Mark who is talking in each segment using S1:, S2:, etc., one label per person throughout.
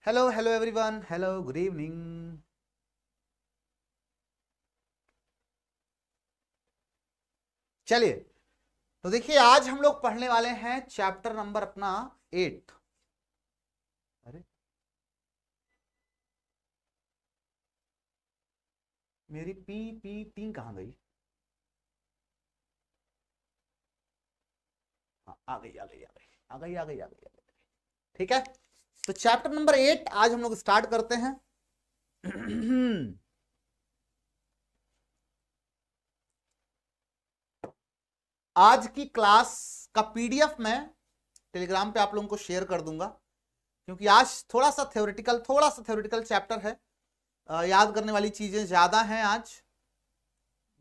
S1: Hello hello everyone, hello good evening. चलिए, तो देखिए आज हम लोग पढ़ने वाले हैं चैप्टर नंबर अपना 8। अरे मेरी पीपीटी कहाँ गई? हाँ, आ गई आ गई आ गई आ गई आ गई आ गई आ गई। ठीक है, तो चैप्टर नंबर 8 आज हम लोग स्टार्ट करते हैं। आज की क्लास का पीडीएफ मैं टेलीग्राम पे आप लोगों को शेयर कर दूंगा, क्योंकि आज थोड़ा सा थ्योरेटिकल चैप्टर है। याद करने वाली चीजें ज्यादा हैं आज।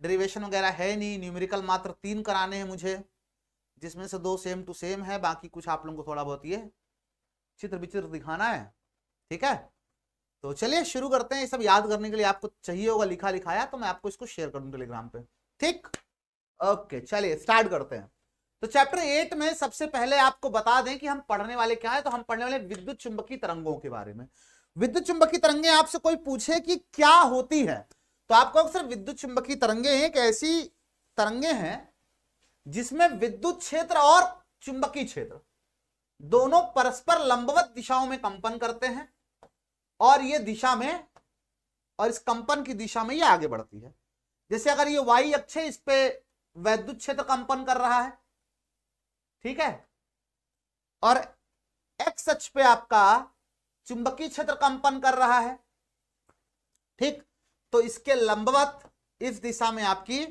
S1: डेरिवेशन वगैरह है नहीं, न्यूमेरिकल मात्र 3 कराने हैं मुझे, जिसमें से 2 सेम टू सेम है, बाकी कुछ आप लोगों को थोड़ा बहुत ये चित्र विचित्र दिखाना है। ठीक है, तो चलिए शुरू करते हैं। ये सब याद करने के लिए आपको चाहिए होगा लिखा लिखाया, तो मैं आपको इसको शेयर कर दूं टेलीग्राम पे। ठीक, ओके, चलिए स्टार्ट करते हैं। तो चैप्टर 8 में सबसे पहले आपको बता दें कि हम पढ़ने वाले क्या है। तो हम पढ़ने वाले विद्युत चुंबकीय तरंगों के बारे में। विद्युत चुंबकीय तरंगें आपसे कोई पूछे कि क्या होती है, तो आपको अक्सर विद्युत चुंबकीय तरंगें एक ऐसी तरंगें हैं जिसमें विद्युत क्षेत्र और चुंबकीय क्षेत्र दोनों परस्पर लंबवत दिशाओं में कंपन करते हैं, और ये दिशा में, और इस कंपन की दिशा में ये आगे बढ़ती है। जैसे अगर ये वाई अक्ष है, इस पे वैद्युत क्षेत्र कंपन कर रहा है, ठीक है, और एक्स अक्ष पे आपका चुंबकीय क्षेत्र कंपन कर रहा है। ठीक, तो इसके लंबवत इस दिशा में आपकी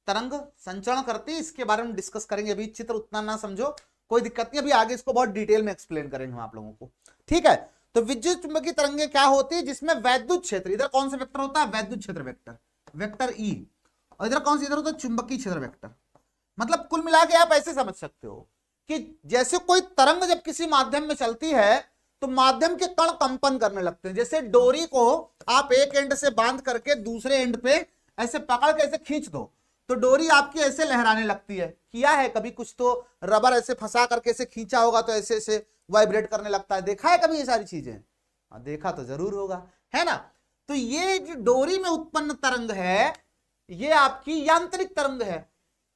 S1: तरंग संचरण करती है। इसके बारे में डिस्कस करेंगे, अभी चित्र उतना ना समझो, कोई दिक्कत नहीं, अभी आगे इसको बहुत डिटेल में एक्सप्लेन करेंगे हम आप लोगों को। ठीक है, तो विद्युत चुंबकीय तरंगें क्या होती है जिसमें वैद्युत क्षेत्र, इधर कौन सा वेक्टर होता है? वैद्युत क्षेत्र वेक्टर, वेक्टर ई, और इधर कौन सा, इधर होता है चुंबकीय क्षेत्र वेक्टर। मतलब कुल मिला के आप ऐसे समझ सकते हो कि जैसे कोई तरंग जब किसी माध्यम में चलती है तो माध्यम के कण कंपन करने लगते हैं। जैसे डोरी को आप एक एंड से बांध करके दूसरे एंड पे ऐसे पकड़ के ऐसे खींच दो, तो डोरी आपकी ऐसे लहराने लगती है। किया है कभी कुछ तो, रबर ऐसे फंसा करके ऐसे खींचा होगा तो ऐसे ऐसे वाइब्रेट करने लगता है। देखा है कभी ये सारी चीजें? हाँ, देखा तो जरूर होगा, है ना। तो ये जो डोरी में उत्पन्न तरंग है, ये आपकी यांत्रिक तरंग है,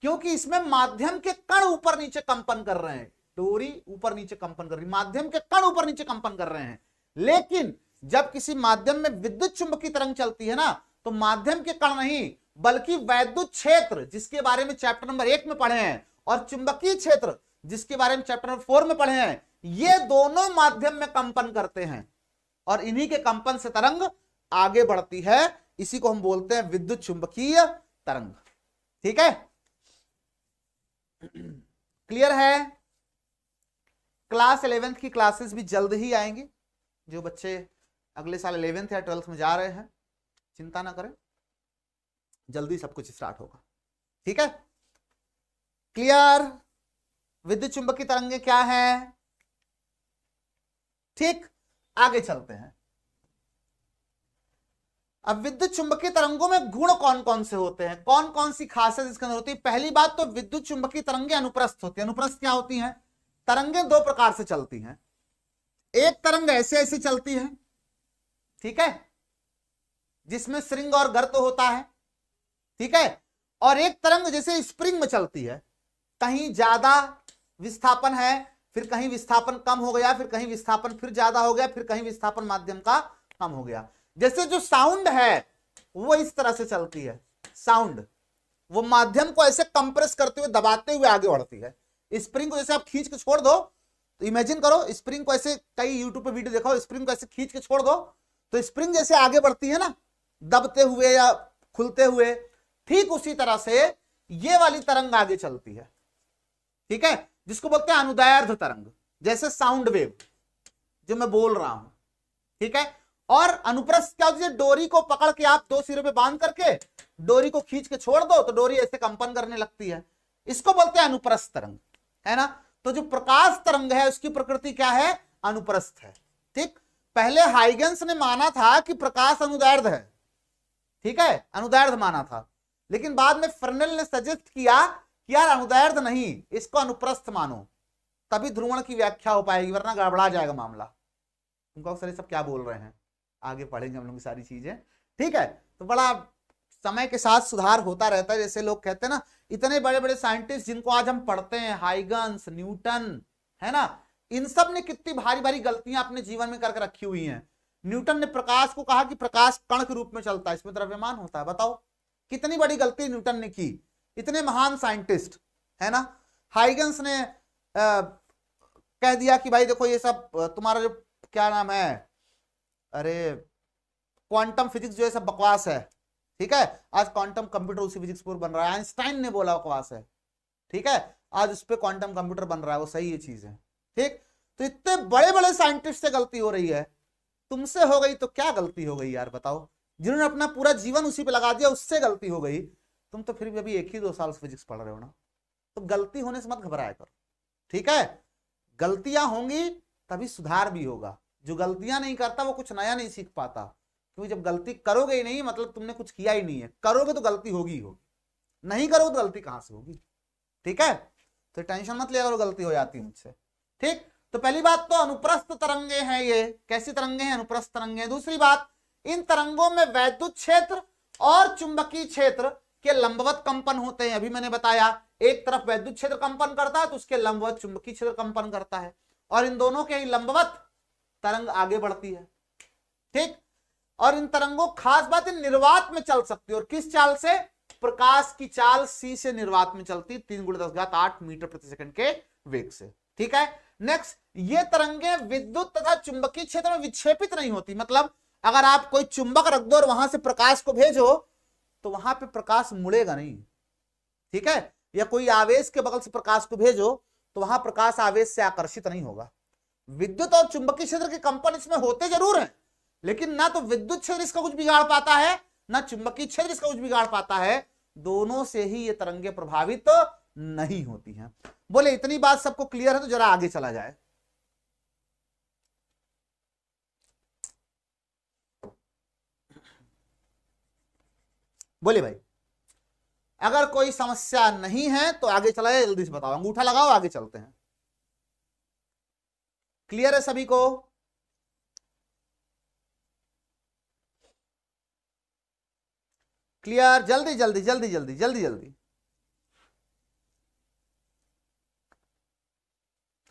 S1: क्योंकि इसमें माध्यम के कण ऊपर नीचे कंपन कर रहे हैं। डोरी ऊपर नीचे कंपन कर रही, माध्यम के कण ऊपर नीचे कंपन कर रहे हैं। लेकिन जब किसी माध्यम में विद्युत चुंबकीय तरंग चलती है ना, तो माध्यम के कण नहीं बल्कि वैद्युत क्षेत्र, जिसके बारे में चैप्टर नंबर 1 में पढ़े हैं, और चुंबकीय क्षेत्र जिसके बारे में चैप्टर नंबर 4 में पढ़े हैं, ये दोनों माध्यम में कंपन करते हैं, और इन्हीं के कंपन से तरंग आगे बढ़ती है। इसी को हम बोलते हैं विद्युत चुंबकीय तरंग। ठीक है, क्लियर है? क्लास 11th की क्लासेस भी जल्द ही आएंगी। जो बच्चे अगले साल 11th या 12th में जा रहे हैं, चिंता ना करें, जल्दी सब कुछ स्टार्ट होगा। ठीक है, क्लियर? विद्युत चुंबकीय तरंगें क्या है? ठीक, आगे चलते हैं। अब विद्युत चुंबकीय तरंगों में गुण कौन कौन से होते हैं, कौन कौन सी खासियत इसके अंदर होती है? पहली बात तो विद्युत चुंबकीय तरंगें अनुप्रस्थ होती है। अनुप्रस्थ क्या होती हैं? तरंगें 2 प्रकार से चलती हैं। एक तरंग ऐसे ऐसे चलती है, ठीक है, जिसमें श्रृंग और गर्त होता है, ठीक है, और एक तरंग जैसे स्प्रिंग में चलती है, कहीं ज्यादा विस्थापन है, फिर कहीं विस्थापन कम हो गया, फिर कहीं विस्थापन फिर ज्यादा हो गया, फिर कहीं विस्थापन माध्यम का कम हो गया। जैसे जो साउंड है वो इस तरह से चलती है, साउंड वो माध्यम को ऐसे कंप्रेस करते हुए, दबाते हुए आगे बढ़ती है। स्प्रिंग को जैसे आप खींच के छोड़ दो, तो इमेजिन करो स्प्रिंग को ऐसे, कई यूट्यूब पे वीडियो देखो, स्प्रिंग को ऐसे खींच के छोड़ दो तो स्प्रिंग जैसे आगे बढ़ती है ना, दबते हुए या खुलते हुए, ठीक उसी तरह से ये वाली तरंग आगे चलती है। ठीक है, जिसको बोलते हैं अनुदैर्ध्य तरंग, जैसे साउंड वेव जो मैं बोल रहा हूं। ठीक है, और अनुप्रस्थ क्या होती है? डोरी को पकड़ के आप 2 सिरों पे बांध करके डोरी को खींच के छोड़ दो तो डोरी ऐसे कंपन करने लगती है। इसको बोलते हैं अनुप्रस्थ तरंग, है ना। तो जो प्रकाश तरंग है उसकी प्रकृति क्या है? अनुप्रस्थ है। ठीक, पहले हाइगेंस ने माना था कि प्रकाश अनुदैर्ध्य है, ठीक है, अनुदैर्ध्य माना था, लेकिन बाद में फर्नेल ने सजेस्ट किया कि यार अनुदैर्ध्य नहीं, इसको अनुप्रस्थ मानो, तभी ध्रुवण की व्याख्या हो पाएगी, वरना गड़बड़ा जाएगा मामला। तुमको सर ये सब क्या बोल रहे हैं, आगे पढ़ेंगे हम लोग सारी चीजें, ठीक है। तो बड़ा समय के साथ सुधार होता रहता है। जैसे लोग कहते हैं ना, इतने बड़े बड़े साइंटिस्ट जिनको आज हम पढ़ते हैं, हाइगन्स, न्यूटन, है ना, इन सब ने कितनी भारी भारी गलतियां अपने जीवन में करके रखी हुई हैं। न्यूटन ने प्रकाश को कहा कि प्रकाश कण के रूप में चलता है, इसमें द्रव्यमान होता है। बताओ कितनी बड़ी गलती न्यूटन ने की, इतने महान साइंटिस्ट, है ना। हाइगन्स ने कह दिया कि भाई देखो ये सब तुम्हारा जो क्या नाम है, अरे क्वांटम फिजिक्स जो है सब बकवास है, ठीक है। आज क्वांटम कंप्यूटर उसी फिजिक्स पर बन रहा है। आइंस्टाइन ने बोला बकवास है, ठीक है, आज उस पर क्वांटम कंप्यूटर बन रहा है, वो सही ये चीज है, ठीक। तो इतने बड़े बड़े साइंटिस्ट से गलती हो रही है, तुमसे हो गई तो क्या गलती हो गई यार, बताओ। जिन्होंने अपना पूरा जीवन उसी पे लगा दिया, उससे गलती हो गई। तुम तो फिर भी अभी 1 ही 2 साल से फिजिक्स पढ़ रहे हो ना, तो गलती होने से मत घबराया करो, ठीक है। गलतियां होंगी तभी सुधार भी होगा। जो गलतियां नहीं करता वो कुछ नया नहीं सीख पाता, क्योंकि जब गलती करोगे ही नहीं मतलब तुमने कुछ किया ही नहीं है। करोगे तो गलती होगी ही होगी, नहीं करोगे तो गलती कहां से होगी, ठीक है। तो टेंशन मत लिया करो गलती हो जाती मुझसे, ठीक। तो पहली बात तो अनुप्रस्थ तरंगे हैं, ये कैसी तरंगे हैं, अनुप्रस्थ तरंगे हैं। दूसरी बात, इन तरंगों में वैद्युत क्षेत्र और चुंबकीय क्षेत्र के लंबवत कंपन होते हैं। अभी मैंने बताया एक तरफ वैद्युत क्षेत्र कंपन करता है तो उसके लंबवत चुंबकीय क्षेत्र कंपन करता है, और इन दोनों के लंबवत तरंग आगे बढ़ती है, ठीक। और इन तरंगों, खास बात, इन निर्वात में चल सकती है। और किस चाल से, प्रकाश की चाल c से निर्वात में चलती, 3 × 10⁸ मीटर प्रति सेकंड के वेग से, ठीक है। नेक्स्ट, ये तरंगे विद्युत तथा चुंबकीय क्षेत्र में विक्षेपित नहीं होती। मतलब अगर आप कोई चुंबक रख दो और वहां से प्रकाश को भेजो तो वहां पे प्रकाश मुड़ेगा नहीं, ठीक है। या कोई आवेश के बगल से प्रकाश को भेजो तो वहां प्रकाश आवेश से आकर्षित नहीं होगा। विद्युत और चुंबकीय क्षेत्र के कंपन इसमें होते जरूर हैं, लेकिन ना तो विद्युत क्षेत्र इसका कुछ बिगाड़ पाता है, ना चुंबकीय क्षेत्र इसका कुछ बिगाड़ पाता है। दोनों से ही ये तरंगे प्रभावित नहीं होती हैं। बोले इतनी बात सबको क्लियर है तो जरा आगे चला जाए। बोले भाई अगर कोई समस्या नहीं है तो आगे चला जाए, जल्दी से बताओ, अंगूठा लगाओ, आगे चलते हैं। क्लियर है सभी को? क्लियर? जल्दी जल्दी जल्दी जल्दी जल्दी जल्दी।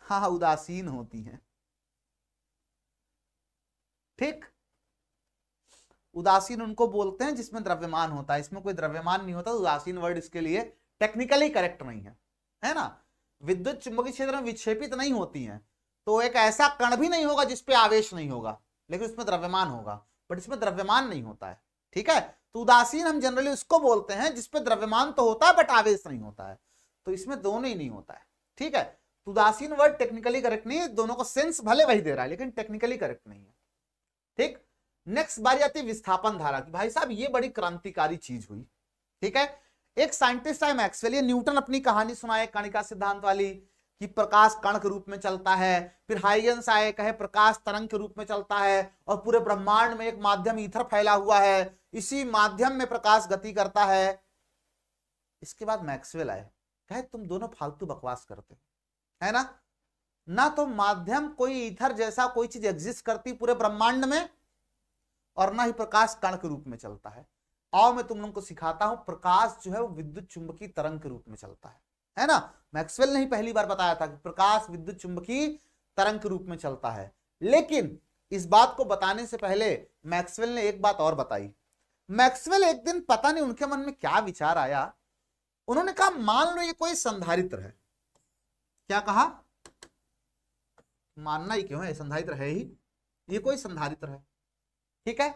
S1: हाँ हाँ, उदासीन होती हैं, ठीक। उदासीन उनको बोलते हैं जिसमें द्रव्यमान होता है, इसमें कोई द्रव्यमान नहीं होता, तो उदासीन वर्ड इसके लिए टेक्निकली करेक्ट नहीं है ना। विद्युत चुंबकीय क्षेत्र में विक्षेपित नहीं होती हैं, तो एक ऐसा कण भी नहीं होगा जिसपे आवेश नहीं होगा, लेकिन उसमें द्रव्यमान होगा, बट इसमें द्रव्यमान नहीं होता है, ठीक है। तो उदासीन हम जनरली उसको बोलते हैं जिसपे द्रव्यमान तो होता है बट आवेश नहीं होता है, तो इसमें दोनों ही नहीं होता है, ठीक है। तो उदासीन वर्ड टेक्निकली करेक्ट नहीं है, दोनों को सेंस भले वही दे रहा है लेकिन टेक्निकली करेक्ट नहीं है, ठीक। नेक्स्ट बारी आती है विस्थापन धारा की। भाई साहब ये बड़ी क्रांतिकारी चीज हुई, ठीक है। एक साइंटिस्ट है मैक्सवेल, ये न्यूटन अपनी कहानी सुनाए कणिका सिद्धांत वाली कि प्रकाश कण के रूप में चलता है। फिर हाइगन्स आए, कहे प्रकाश तरंग के रूप में चलता है और पूरे ब्रह्मांड में एक माध्यम ईथर फैला हुआ है, इसी माध्यम में प्रकाश गति करता है। इसके बाद मैक्सवेल आए, कहे तुम दोनों फालतू बकवास करते है ना तो माध्यम कोई ईथर जैसा कोई चीज एग्जिस्ट करती पूरे ब्रह्मांड में, और ना ही प्रकाश कण के रूप में चलता है। आओ मैं तुम लोगों को सिखाता हूं, प्रकाश जो है वो विद्युत चुंबकीय तरंग के रूप में चलता है ना। मैक्सवेल ने ही पहली बार बताया था कि प्रकाश विद्युत चुंबकीय तरंग के रूप में चलता है। लेकिन इस बात को बताने से पहले मैक्सवेल ने एक बात और बताई। मैक्सवेल एक दिन पता नहीं उनके मन में क्या विचार आया, उन्होंने कहा मान लो ये कोई संधारित्र है। क्या कहा? मानना ही क्यों है, संधारित्र है ही, ये कोई संधारित्र है, ठीक है।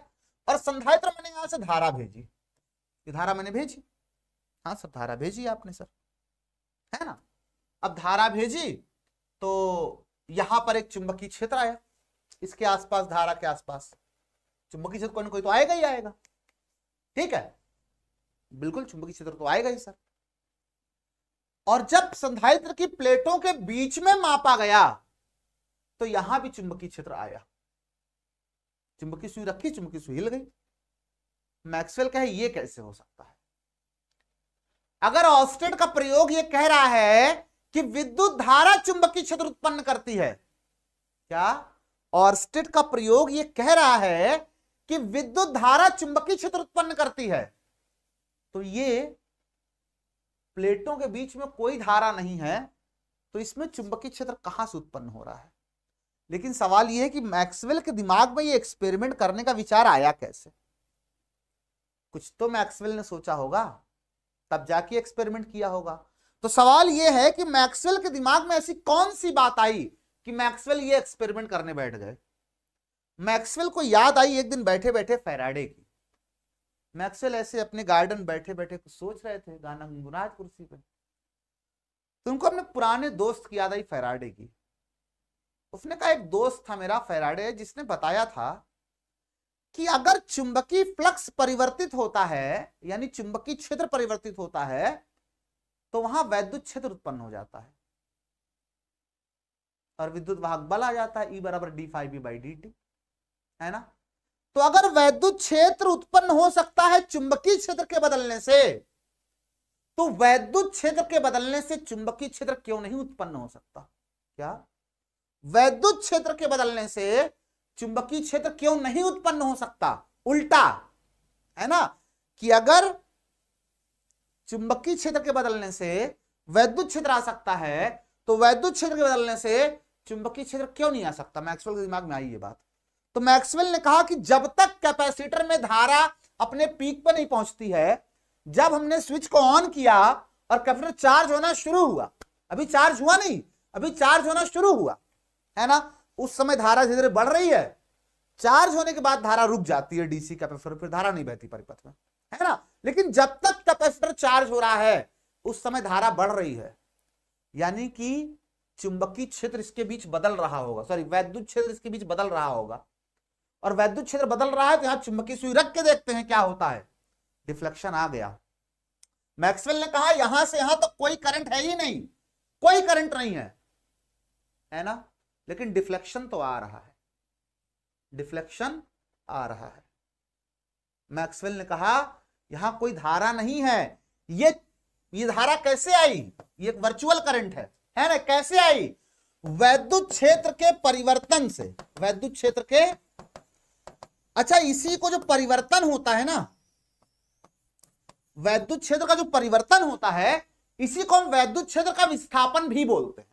S1: और संधारित्र मैंने यहां से धारा भेजी, ये धारा मैंने भेजी, हाँ सर धारा भेजी आपने सर, है ना। अब धारा भेजी तो यहां पर एक चुंबकीय क्षेत्र आया, इसके आसपास, धारा के आसपास चुंबकीय क्षेत्र कोई ना कोई तो आएगा ही आएगा, ठीक है, बिल्कुल चुंबकीय क्षेत्र तो आएगा ही सर। और जब संधारित्र की प्लेटों के बीच में मापा गया तो यहां भी चुंबकीय क्षेत्र आया, चुंबकीय सुई रखी, चुंबकीय सुई हिल गई। मैक्सवेल कहे ये कैसे हो सकता है? अगर ऑस्टेड का प्रयोग ये कह रहा है कि विद्युत धारा चुंबकीय क्षेत्र उत्पन्न करती है, क्या ऑर्स्टेड का प्रयोग ये कह रहा है कि विद्युत धारा चुंबकीय क्षेत्र उत्पन्न करती है। तो ये प्लेटों के बीच में कोई धारा नहीं है, तो इसमें चुंबकीय क्षेत्र कहां से उत्पन्न हो रहा है। लेकिन सवाल यह है कि मैक्सवेल के दिमाग में ये एक्सपेरिमेंट करने का विचार आया कैसे। कुछ तो मैक्सवेल ने सोचा होगा, तब जाके एक्सपेरिमेंट किया होगा। तो सवाल यह है कि मैक्सवेल के दिमाग में ऐसी कौन सी बात आई कि मैक्सवेल ये एक्सपेरिमेंट करने बैठ गए। मैक्सवेल को याद आई एक दिन बैठे बैठे फैराडे की। मैक्सवेल ऐसे अपने गार्डन बैठे बैठे कुछ सोच रहे थे, गाना गुनगुना कुर्सी पे, तो उनको अपने पुराने दोस्त की याद आई, फैराडे की। उसने कहा एक दोस्त था मेरा फैराडे, जिसने बताया था कि अगर चुंबकीय फ्लक्स परिवर्तित होता है, यानी चुंबकीय क्षेत्र परिवर्तित होता है, तो वहां वैद्युत क्षेत्र उत्पन्न हो जाता है और विद्युत वाहक बल आ जाता है, E बराबर d∅b/dt, है ना। तो अगर वैद्युत क्षेत्र उत्पन्न हो सकता है चुंबकीय क्षेत्र के बदलने से, तो वैद्युत क्षेत्र के बदलने से चुंबकीय क्षेत्र क्यों नहीं उत्पन्न हो सकता। क्या वैद्युत क्षेत्र के बदलने से चुंबकीय क्षेत्र क्यों नहीं उत्पन्न हो सकता। उल्टा है ना, कि अगर चुंबकीय क्षेत्र के बदलने से वैद्युत क्षेत्र आ सकता है, तो वैद्युत क्षेत्र के बदलने से चुंबकीय क्षेत्र क्यों नहीं आ सकता। मैक्सवेल के दिमाग में आई ये बात। तो मैक्सवेल ने कहा कि जब तक कैपेसिटर में धारा अपने पीक पर नहीं पहुंचती है, जब हमने स्विच को ऑन किया और कैपेसिटर चार्ज होना शुरू हुआ, अभी चार्ज हुआ नहीं, अभी चार्ज होना शुरू हुआ, है ना, उस समय धारा धीरे धीरे बढ़ रही है। चार्ज होने के बाद धारा रुक जाती है डीसी कैपेसिटर, फिर धारा नहीं बहती परिपथ में, है ना। लेकिन जब तक कैपेसिटर चार्ज हो रहा है उस समय धारा बढ़ रही है, यानी कि चुंबकीय क्षेत्र इसके बीच बदल रहा होगा, सॉरी वैद्युत क्षेत्र इसके बीच बदल रहा होगा। और वैद्युत क्षेत्र बदल रहा है तो यहां चुंबकीय सुई रख के देखते हैं क्या होता है, डिफ्लेक्शन आ गया। मैक्सवेल ने कहा यहां से यहां तो कोई करंट है ही नहीं, कोई करंट नहीं है ना, लेकिन डिफ्लेक्शन तो आ रहा है, डिफ्लेक्शन आ रहा है। मैक्सवेल ने कहा यहां कोई धारा नहीं है, ये धारा कैसे आई, ये एक वर्चुअल करंट है ना, कैसे आई, वैद्युत क्षेत्र के परिवर्तन से, वैद्युत क्षेत्र के, अच्छा इसी को जो परिवर्तन होता है ना, वैद्युत क्षेत्र का जो परिवर्तन होता है, इसी को हम वैद्युत क्षेत्र का विस्थापन भी बोलते हैं।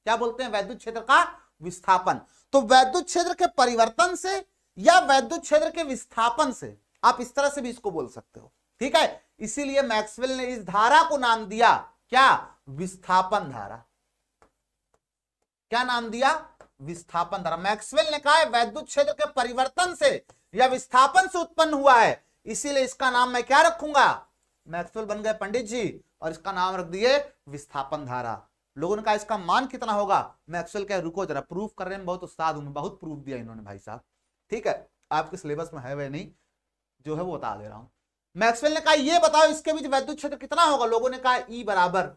S1: क्या बोलते हैं, वैद्युत क्षेत्र का विस्थापन। तो वैद्युत क्षेत्र के परिवर्तन से या वैद्युत क्षेत्र के विस्थापन से, आप इस तरह से भी इसको बोल सकते हो, ठीक है। इसीलिए मैक्सवेल ने इस धारा को नाम दिया क्या, विस्थापन धारा। क्या नाम दिया, विस्थापन धारा। मैक्सवेल ने कहा वैद्युत क्षेत्र के परिवर्तन से या विस्थापन से उत्पन्न हुआ है, इसीलिए इसका नाम मैं क्या रखूंगा, मैक्सवेल बन गए पंडित जी और इसका नाम रख दिए विस्थापन धारा। लोगों ने कहा इसका मान कितना होगा, मैक्सवेल कहे रुको जरा, प्रूफ करने में बहुत उस्ताद हूं, बहुत प्रूफ दिया इन्होंने भाई साहब, ठीक है, आपके सिलेबस में है वह नहीं, जो है वो बता दे रहा हूं। मैक्सवेल ने कहा ये बताओ इसके बीच वैद्युत क्षेत्र कितना होगा। लोगों ने कहा E बराबर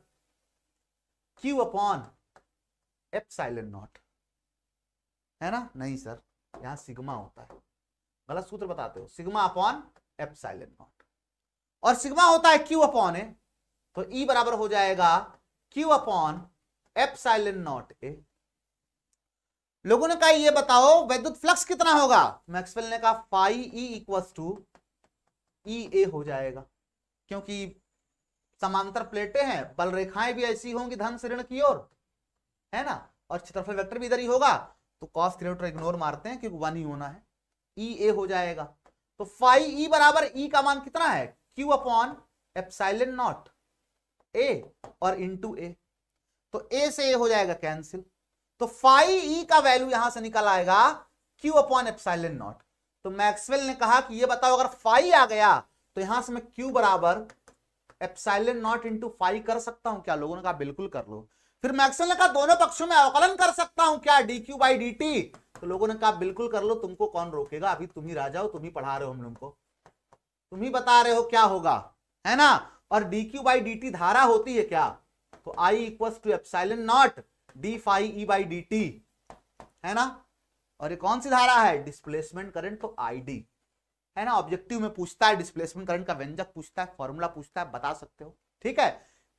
S1: Q/ε0, है ना। नहीं सर, यहां सिग्मा होता है, गलत सूत्र बताते हो, σ/ε0 और सिग्मा होता है Q/A, तो E बराबर हो जाएगा Q/ε0A। लोगों ने कहा ये बताओ वैद्युत फ्लक्स कितना होगा। मैक्सवेल ने कहा φE = EA हो जाएगा, क्योंकि समांतर प्लेटें हैं, बल रेखाएं भी ऐसी होंगी धन से ऋण की ओर, है ना, और क्षेत्रफल वेक्टर भी इधर ही होगा, तो cos थीटा इग्नोर मारते हैं क्योंकि 1 ही होना है, EA हो जाएगा। तो φE बराबर E का मान कितना है, Q/ε0A और इंटू A, तो A से A हो जाएगा कैंसिल, तो φE का वैल्यू यहां से निकल आएगा Q/ε0। तो मैक्सवेल ने कहा कि ये बताओ अगर फाई आ गया तो यहां से मैं Q बराबर ε0 इंटू फाई कर सकता हूं क्या। लोगों ने कहा बिल्कुल कर लो। फिर मैक्सवेल ने कहा दोनों पक्षों में अवकलन कर सकता हूं क्या, dQ/dt। तो लोगों ने कहा बिल्कुल कर लो, तुमको कौन रोकेगा, अभी तुम ही राजा हो, तुम ही पढ़ा रहे हो हम लोग को, तुम ही बता रहे हो क्या होगा, है ना। और dQ/dt धारा होती है क्या, तो I = ε0 dφE/dt, है ना। और ये कौन सी धारा है, डिस्प्लेसमेंट करंट, तो ID, है ना। ऑब्जेक्टिव में पूछता है डिस्प्लेसमेंट करंट का व्यंजक पूछता है, फॉर्मूला पूछता है, बता सकते हो, ठीक है।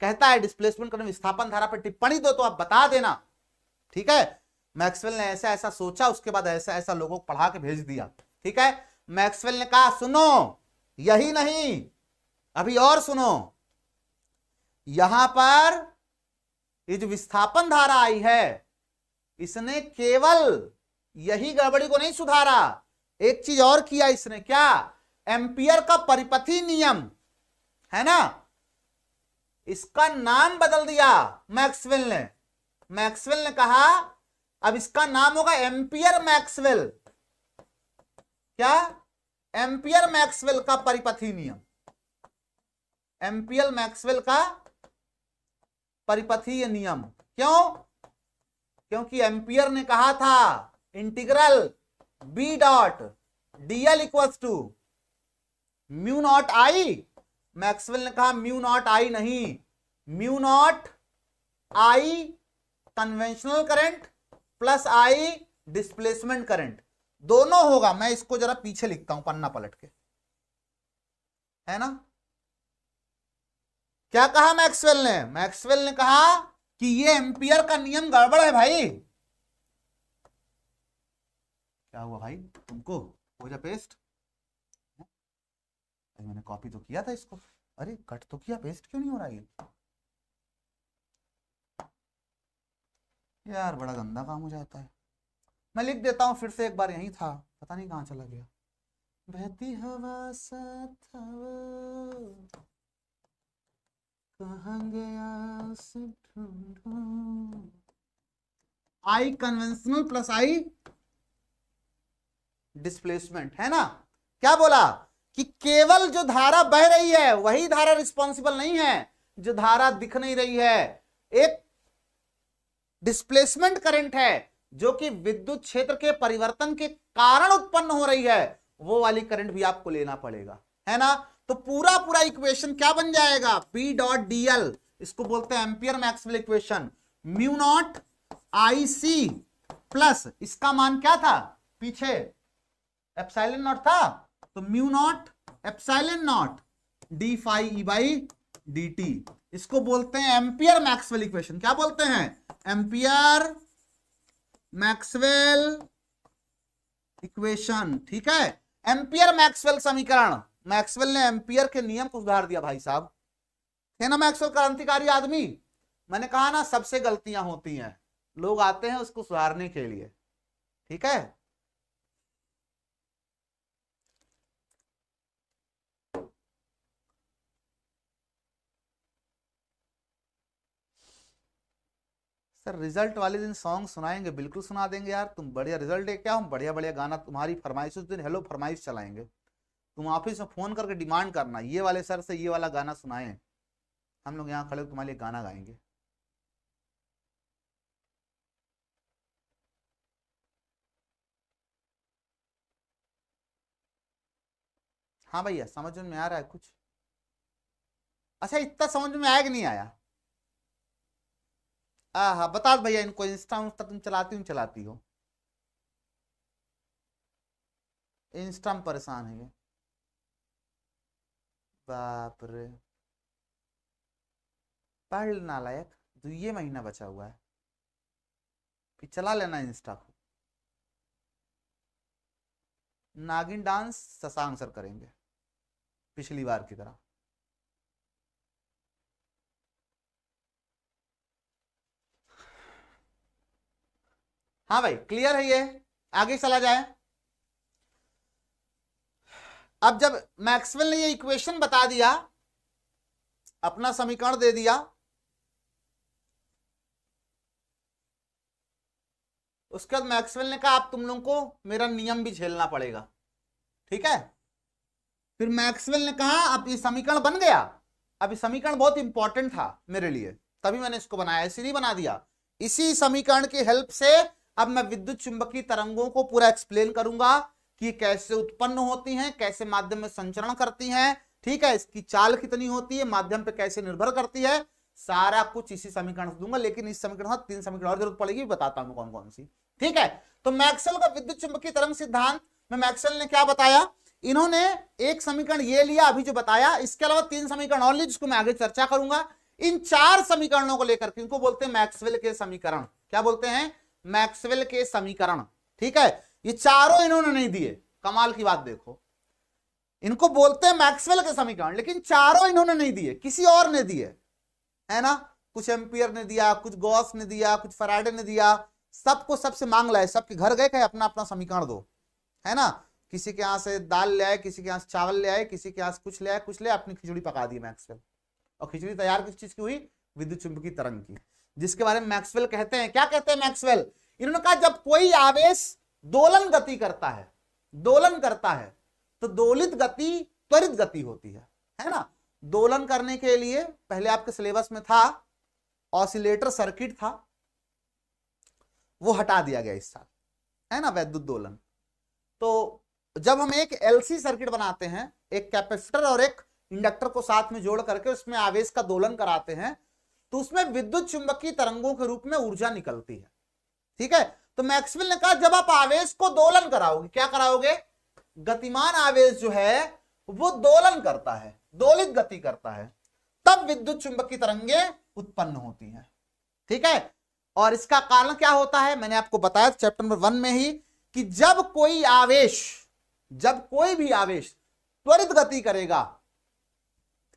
S1: कहता है डिस्प्लेसमेंट करंट विस्थापन धारा पर टिप्पणी दो तो आप बता देना, ठीक है। मैक्सवेल ने ऐसा ऐसा सोचा, उसके बाद ऐसा ऐसा लोगों को पढ़ा के भेज दिया। ठीक है, मैक्सवेल ने कहा सुनो, यही नहीं, अभी और सुनो, यहां पर ये जो विस्थापन धारा आई है, इसने केवल यही गड़बड़ी को नहीं सुधारा, एक चीज और किया इसने। क्या? एम्पियर का परिपथी नियम है ना, इसका नाम बदल दिया मैक्सवेल ने। मैक्सवेल ने कहा अब इसका नाम होगा एम्पियर मैक्सवेल। क्या? एम्पियर मैक्सवेल का परिपथी नियम, एम्पियर मैक्सवेल का परिपथीय नियम। क्यों? क्योंकि एम्पियर ने कहा था integral B dot dl equals to mu naught I. Maxwell ने कहा म्यू नॉट आई नहीं, mu naught I conventional current plus I displacement current, दोनों होगा। मैं इसको जरा पीछे लिखता हूं पन्ना पलट के, है ना। क्या कहा मैक्सवेल ने? मैक्सवेल ने कहा कि ये एम्पियर का नियम गड़बड़ है भाई। क्या हुआ भाई तुमको? हो जा पेस्ट। मैंने कॉपी तो किया था इसको, अरे कट तो किया, पेस्ट क्यों नहीं हो रहा है यार? बड़ा गंदा काम हो जाता है। मैं लिख देता हूं फिर से एक बार, यही था, पता नहीं कहां चला गया। बहती हवा साथ कहां गया उसे ढूंढूं। आई कन्वेंशनल प्लस आई डिस्प्लेसमेंट, है ना। क्या बोला कि केवल जो धारा बह रही है वही धारा रिस्पॉन्सिबल नहीं है, जो धारा दिख नहीं रही है। एक डिस्प्लेसमेंट करंट है जो कि विद्युत क्षेत्र के परिवर्तन के कारण उत्पन्न हो रही है, वो वाली करंट भी आपको लेना पड़ेगा, है ना। तो पूरा पूरा इक्वेशन क्या बन जाएगा? P डॉट डीएल, इसको बोलते हैं Ampere Maxwell equation. Mu naught I C plus, इसका मान क्या था पीछे? एप्सिलॉन नॉट था, तो mu naught epsilon naught D phi E by D T, इसको बोलते हैं एम्पियर मैक्सवेल इक्वेशन। क्या बोलते हैं? Ampere Maxwell equation. ठीक है, एम्पियर मैक्सवेल समीकरण। मैक्सवेल ने एम्पियर के नियम को सुधार दिया भाई साहब, है ना। मैक्सवेल क्रांतिकारी आदमी। मैंने कहा ना सबसे गलतियां होती हैं, लोग आते हैं उसको सुधारने के लिए। ठीक है, सर रिजल्ट वाले दिन सॉन्ग सुनाएंगे, बिल्कुल सुना देंगे यार। तुम बढ़िया रिजल्ट है क्या, हम बढ़िया बढ़िया गाना, तुम्हारी फरमाइश उस दिन हेलो फरमाइश चलाएंगे। तुम ऑफिस में फोन करके डिमांड करना ये वाले सर से ये वाला गाना सुनाएं, हम लोग यहाँ खड़े तुम्हारे लिए गाना गाएंगे। हाँ भैया, समझ में आ रहा है कुछ? अच्छा, इतना समझ में आया कि नहीं आया? हाँ बता दो भैया इनको, इंस्टा तुम चलाती हो? इंस्टा में परेशान है ये, बाप रे। पढ़ नालायक, 2 महीना बचा हुआ है, फिर चला लेना इंस्टा को। नागिन डांस शशांक सर करेंगे पिछली बार की तरह। हाँ भाई क्लियर है ये, आगे चला जाए। अब जब मैक्सवेल ने ये इक्वेशन बता दिया, अपना समीकरण दे दिया, उसके बाद मैक्सवेल ने कहा अब तुम लोगों को मेरा नियम भी झेलना पड़ेगा। ठीक है, फिर मैक्सवेल ने कहा अब ये समीकरण बन गया। अब ये समीकरण बहुत इंपॉर्टेंट था मेरे लिए, तभी मैंने इसको बनाया, ऐसे नहीं बना दिया। इसी समीकरण की हेल्प से अब मैं विद्युत चुंबकीय तरंगों को पूरा एक्सप्लेन करूंगा कि कैसे उत्पन्न होती हैं, कैसे माध्यम में संचरण करती हैं। ठीक है, इसकी चाल कितनी होती है, माध्यम पे कैसे निर्भर करती है, सारा कुछ इसी समीकरण से दूंगा। लेकिन इस समीकरण 3 समीकरण और जरूरत पड़ेगी, बताता हूं कौन कौन सी। ठीक है, तो मैक्सवेल का विद्युत चुंबकीय तरंग सिद्धांत में मैक्सवेल ने क्या बताया? इन्होंने एक समीकरण ये लिया अभी जो बताया, इसके अलावा 3 समीकरण और लिए जिसको मैं आगे चर्चा करूंगा। इन 4 समीकरणों को लेकर इनको बोलते हैं मैक्सवेल के समीकरण। क्या बोलते हैं? मैक्सवेल के समीकरण। ठीक है, ये चारों इन्होंने नहीं दिए, कमाल की बात देखो, इनको बोलते हैं मैक्सवेल के समीकरण, लेकिन चारों इन्होंने नहीं दिए, किसी और ने दिए, है ना। कुछ एम्पियर ने दिया, कुछ गॉस ने दिया, कुछ फैराडे ने दिया, सबको सबसे मांग लाए, सबके घर गए कहे अपना अपना समीकरण दो, है ना। किसी के यहां से दाल ले आए, किसी के यहां से चावल ले आए, किसी के यहां से कुछ ले आए, कुछ ले, अपनी खिचड़ी पका दी मैक्सवेल। और खिचड़ी तैयार किस चीज की हुई? विद्युत चुंबकीय तरंग की, जिसके बारे में मैक्सवेल कहते हैं, क्या कहते हैं मैक्सवेल? इन्होंने कहा जब कोई आवेश दोलन गति करता है, दोलन करता है, तो दोलित गति त्वरित गति होती है ना। दोलन करने के लिए पहले आपके सिलेबस में था ऑसिलेटर सर्किट था, वो हटा दिया गया इस साल, है ना, वैद्युत दोलन। तो जब हम एक एलसी सर्किट बनाते हैं, एक कैपेसिटर और एक इंडक्टर को साथ में जोड़ करके उसमें आवेश का दोलन कराते हैं, तो उसमें विद्युत चुंबकीय तरंगों के रूप में ऊर्जा निकलती है। ठीक है, तो मैक्सवेल ने कहा जब आप आवेश को दोलन कराओगे, क्या कराओगे? गतिमान आवेश जो है वो दोलन करता है, दोलित गति करता है, तब विद्युत चुंबकीय तरंगे उत्पन्न होती हैं। ठीक है, और इसका कारण क्या होता है? मैंने आपको बताया चैप्टर नंबर 1 में ही कि जब कोई आवेश, जब कोई भी आवेश त्वरित गति करेगा,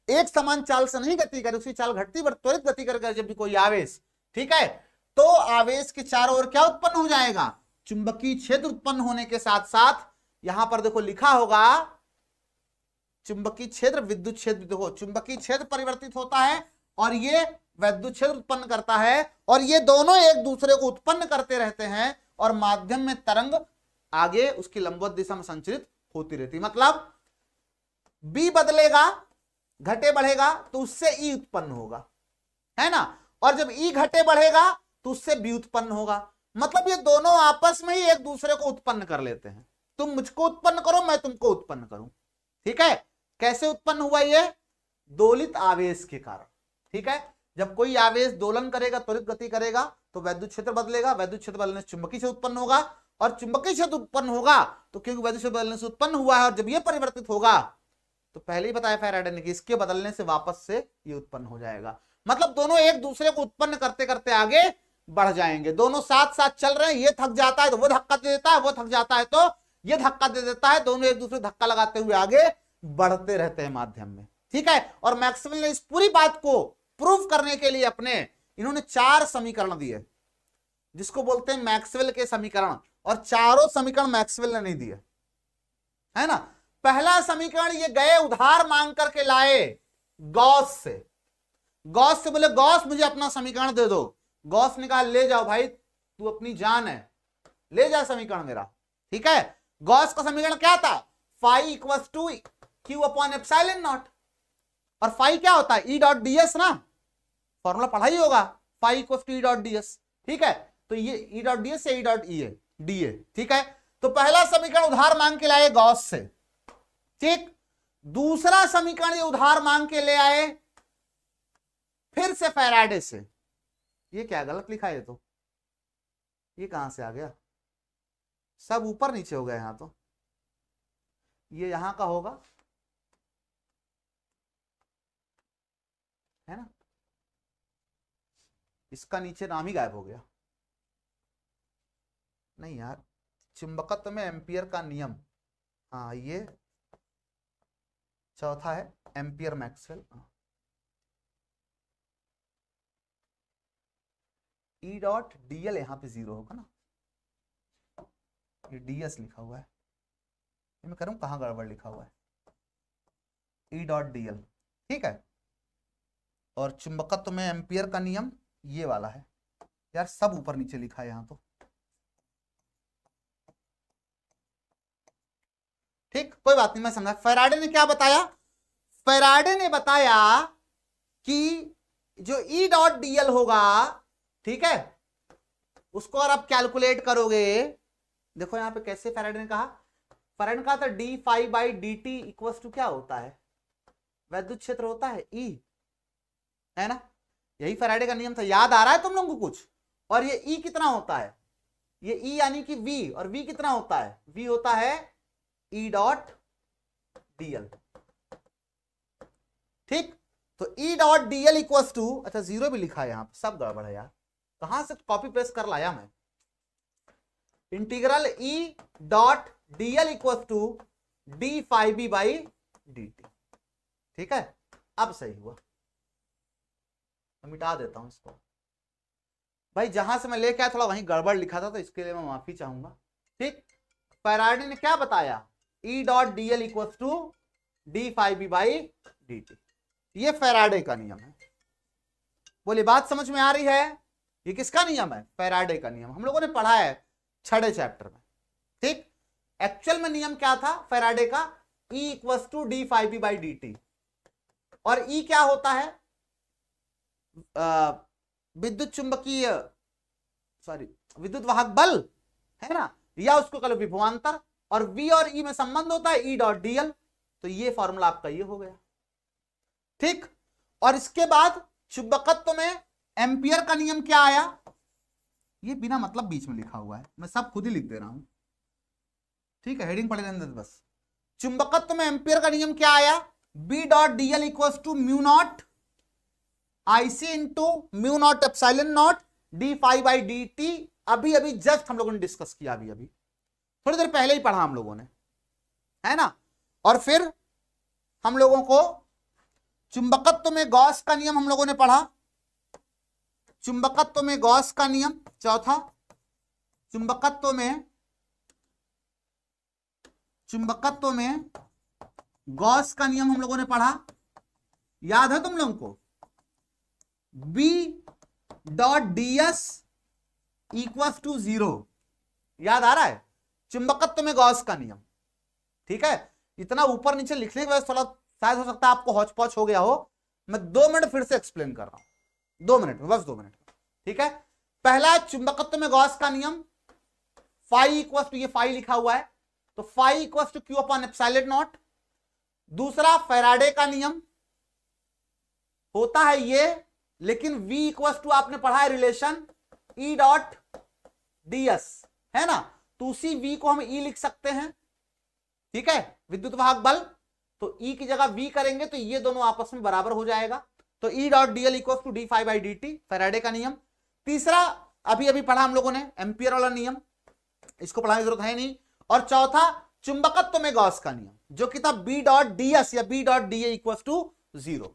S1: एक समान चाल से नहीं गति करे, उसकी चाल घटती पर त्वरित गति करेगा जब भी कोई आवेश, ठीक है, तो आवेश के चारों ओर क्या उत्पन्न हो जाएगा? चुंबकीय क्षेत्र उत्पन्न होने के साथ साथ यहां पर देखो लिखा होगा चुंबकीय क्षेत्र विद्युत क्षेत्र, देखो चुंबकीय क्षेत्र परिवर्तित होता है और ये विद्युत क्षेत्र उत्पन्न करता है, और ये दोनों एक दूसरे को उत्पन्न करते रहते हैं, और माध्यम में तरंग आगे उसकी लंबवत दिशा में संचरित होती रहती। मतलब बी बदलेगा, घटे बढ़ेगा, तो उससे ई उत्पन्न होगा, है ना, और जब ई घटे बढ़ेगा तो उससे बी उत्पन्न होगा। मतलब ये दोनों आपस में ही एक दूसरे को उत्पन्न कर लेते हैं, तुम मुझको उत्पन्न करो, मैं तुमको उत्पन्न करूं। ठीक है, कैसे उत्पन्न हुआ? ये दोलित आवेश के कारण। ठीक है, जब कोई आवेश दोलन करेगा, त्वरित गति करेगा, तो वैद्युत क्षेत्र बदलेगा, वैद्युत क्षेत्र बदलने से चुंबकीय क्षेत्र उत्पन्न होगा, और चुंबकीय क्षेत्र उत्पन्न होगा तो क्योंकि वैद्युत क्षेत्र बदलने से उत्पन्न हुआ है, और जब ये परिवर्तित होगा तो पहले ही बताया फैराडे ने कि इसके बदलने से वापस से ये उत्पन्न हो जाएगा। मतलब दोनों एक दूसरे को उत्पन्न करते करते आगे बढ़ जाएंगे, दोनों साथ साथ चल रहे हैं, ये थक जाता है तो वो धक्का दे देता है, वो थक जाता है तो ये धक्का दे देता है, दोनों एक दूसरे धक्का लगाते हुए आगे बढ़ते रहते हैं माध्यम में। ठीक है, और मैक्सवेल ने इस पूरी बात को प्रूव करने के लिए अपने इन्होंने 4 समीकरण दिए, जिसको बोलते हैं मैक्सवेल के समीकरण, और चारों समीकरण मैक्सवेल ने नहीं दिए, है ना। पहला समीकरण ये गए उधार मांग करके लाए गॉस से, गॉस से बोले गॉस मुझे अपना समीकरण दे दो। गॉस ने कहा ले जाओ भाई, तू अपनी जान है, ले जा समीकरण मेरा। ठीक है, गॉस का समीकरण क्या था? Phi equals to Q upon epsilon naught, और फाई क्या होता है? ई डॉट डीएस ना, फॉर्मूला पढ़ा ही होगा, phi equals to E dot ds. ठीक है, तो ये ई डॉट डीएस से ई डॉट डी ए। ठीक है, तो पहला समीकरण उधार मांग के लाए गॉस से। ठीक, दूसरा समीकरण ये उधार मांग के ले आए फिर से फैराडे से। ये क्या गलत लिखा है? तो ये कहां से आ गया? सब ऊपर नीचे हो गया यहां, तो ये यहां का होगा, है ना, इसका नीचे नाम ही गायब हो गया। नहीं यार, चुंबकत्व में एम्पियर का नियम, हाँ ये चौथा है एम्पियर मैक्सवेल। ई डॉट डीएल यहां पे 0 होगा ना, ये डीएस लिखा हुआ है, मैं कह रहा हूं कहां गड़बड़ लिखा हुआ है, ई डॉट डीएल। ठीक है, और चुंबकत्व में एम्पियर का नियम ये वाला है। यार सब ऊपर नीचे लिखा है यहां तो। ठीक, कोई बात नहीं, मैं समझा। फैराडे ने क्या बताया? फैराडे ने बताया कि जो ई डॉट डीएल होगा, ठीक है, उसको अगर आप कैलकुलेट करोगे, देखो यहां पे कैसे फैराडे ने कहा, फैराडे ने कहा था d phi by D t equals to क्या होता है? वैद्युत क्षेत्र होता है ई, है ना, यही फैराडे का नियम था। याद आ रहा है तुम लोगों को कुछ? और ये ई कितना होता है? ये ई यानी कि वी, और वी कितना होता है? वी होता है ई डॉट डीएल। ठीक, तो E dot dl equals to, अच्छा 0 भी लिखा है यहां पे, सब गड़बड़ है यार, कहां से कॉपी पेस्ट कर लाया मैं। Integral E dot dl equal to d five B by D t. ठीक है, अब सही हुआ। मिटा देता हूं इसको भाई, जहां से मैं लेके आया थोड़ा वहीं गड़बड़ लिखा था तो इसके लिए मैं माफी चाहूंगा। ठीक, फैराडे ने क्या बताया, E dot dl equal to d five B by D t. ये फैराडे का नियम है। बोले बात समझ में आ रही है? ये किसका नियम है? फैराडे का नियम। हम लोगों ने पढ़ा है 6 चैप्टर में। ठीक, एक्चुअल में नियम क्या था फैराडे का? E equal to d five B by D t. और ई क्या होता है? विद्युत चुंबकीय विद्युत वाहक बल है ना, या उसको कह लो विभवांतर। और वी और ई में संबंध होता है ई डॉट डीएल। तो ये फॉर्मूला आपका ये हो गया। ठीक, और इसके बाद चुंबकत्व में एम्पियर का नियम क्या आया? ये बिना मतलब बीच में लिखा हुआ है, मैं सब खुद ही लिख दे रहा हूं। ठीक है, हेडिंग पढ़े रहने बस। चुंबकत्व में एम्पियर का नियम क्या आया? B dot dl equal to mu naught IC into mu naught epsilon naught d five by D t. अभी अभी जस्ट हम लोगों ने डिस्कस किया, अभी अभी थोड़ी देर पहले ही पढ़ा हम लोगों ने, है ना। और फिर हम लोगों को चुंबकत्व में गॉस का नियम हम लोगों ने पढ़ा। चुंबकत्व में गॉस का नियम चौथा। चुंबकत्व में गॉस का नियम हम लोगों ने पढ़ा, याद है तुम लोगों को? B dot ds equals to 0, याद आ रहा है? चुंबकत्व में गॉस का नियम। ठीक है, इतना ऊपर नीचे लिखने की वजह से थोड़ा शायद हो सकता है आपको हौच पौच हो गया हो। मैं 2 मिनट फिर से एक्सप्लेन कर रहा हूं, 2 मिनट में, बस 2 मिनट। ठीक है, पहला चुंबकत्व में गॉस का नियम, फाई इक्वल्स टू, ये फाई लिखा हुआ है तो phi equals to Q upon epsilon naught. दूसरा फैराडे का नियम होता है ये, लेकिन v इक्वल्स टू आपने पढ़ा है रिलेशन ई डॉट डीएस, है ना। तो उसी v को हम e लिख सकते हैं। ठीक है, विद्युत वाहक बल, तो e की जगह v करेंगे तो ये दोनों आपस में बराबर हो जाएगा। तो E dot dl equals to d five by D t, Faraday का नियम। तीसरा अभी अभी पढ़ा हम लोगों ने, एम्पियर वाला नियम, इसको पढ़ाने की जरूरत है नहीं। और चौथा चुंबकत्व में गॉस का नियम, जो कि था बी डॉट डीएस या B dot dA equals to 0।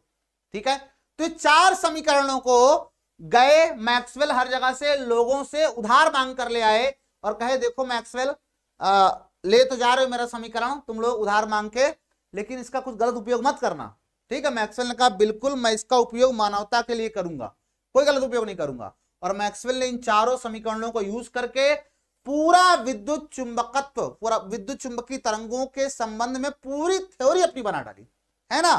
S1: ठीक है, तो 4 समीकरणों को गए मैक्सवेल हर जगह से लोगों से उधार मांग कर ले आए और कहे देखो मैक्सवेल ले तो जा रहे हो मेरा समीकरण तुम लोग उधार मांग के, लेकिन इसका कुछ गलत उपयोग मत करना। ठीक है, मैक्सवेल ने कहा बिल्कुल मैं इसका उपयोग मानवता के लिए करूंगा, कोई गलत उपयोग नहीं करूंगा। और मैक्सवेल ने इन 4 समीकरणों को यूज करके पूरा विद्युत चुंबकत्व, पूरा विद्युत चुंबकीय तरंगों के संबंध में पूरी थ्योरी अपनी बना डाली, है ना,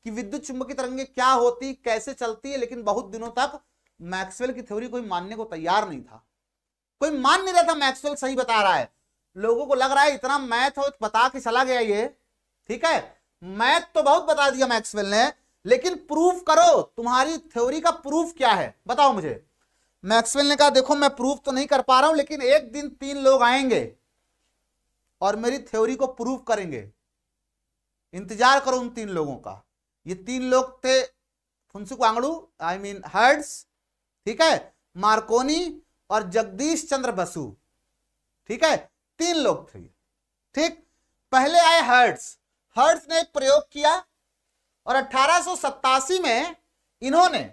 S1: कि विद्युत चुंबकीय तरंगें क्या होती, कैसे चलती है। लेकिन बहुत दिनों तक मैक्सवेल की थ्योरी कोई मानने को तैयार नहीं था, कोई मान नहीं रहा था मैक्सवेल सही बता रहा है। लोगों को लग रहा है इतना मैथ हो बता के चला गया ये। ठीक है, मैथ तो बहुत बता दिया मैक्सवेल ने, लेकिन प्रूफ करो, तुम्हारी थ्योरी का प्रूफ क्या है बताओ मुझे। मैक्सवेल ने कहा देखो मैं प्रूफ तो नहीं कर पा रहा हूं, लेकिन एक दिन 3 लोग आएंगे और मेरी थ्योरी को प्रूफ करेंगे, इंतजार करो उन 3 लोगों का। ये 3 लोग थे Phunsukh Wangdu, I mean hertz, ठीक है, मार्कोनी और जगदीश चंद्र बसु। ठीक है, 3 लोग थे। ठीक, पहले आए हर्ट्ज। हर्ट्ज ने एक प्रयोग किया और 1887 में इन्होंने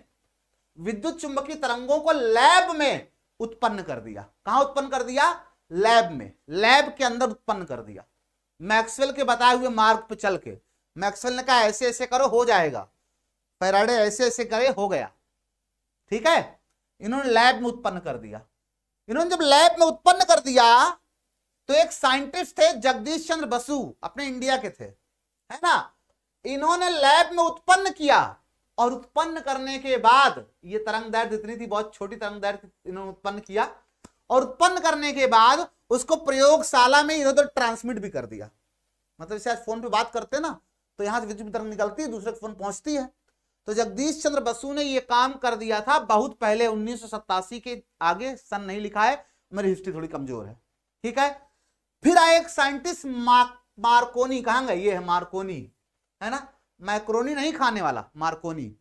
S1: विद्युत चुंबकीय तरंगों को लैब में उत्पन्न कर दिया। कहां उत्पन्न कर दिया? लैब में, लैब के अंदर उत्पन्न कर दिया, मैक्सवेल के बताए हुए मार्ग पे चल के। मैक्सवेल ने कहा ऐसे ऐसे करो हो जाएगा, फैराडे ऐसे ऐसे करे हो गया। ठीक है, इन्होंने लैब में उत्पन्न कर दिया। इन्होंने जब लैब में उत्पन्न कर दिया तो एक साइंटिस्ट थे जगदीश चंद्र बसु, अपने इंडिया के थे, है ना। इन्होंने लैब में उत्पन्न किया और उत्पन्न करने के बाद ये तरंग दैर्घ्य इतनी थी, बहुत छोटी तरंग दैर्घ्य इन्होंने उत्पन्न किया, और उत्पन्न करने के बाद उसको प्रयोगशाला में इधर उधर ट्रांसमिट भी कर दिया। मतलब जैसे आज फोन पे बात करते हैं ना, तो यहां से विद्युत तरंग निकलती है, दूसरे के फोन पहुंचती है। तो जगदीश चंद्र बसु ने ये काम कर दिया था बहुत पहले, 1987 के आगे सन नहीं लिखा है, मेरी हिस्ट्री थोड़ी कमजोर है। ठीक है, फिर आए एक साइंटिस्ट मार्कोनी, कहां गए? ये है मार्कोनी, है ना, मैक्रोनी नहीं खाने वाला, मार्कोनी।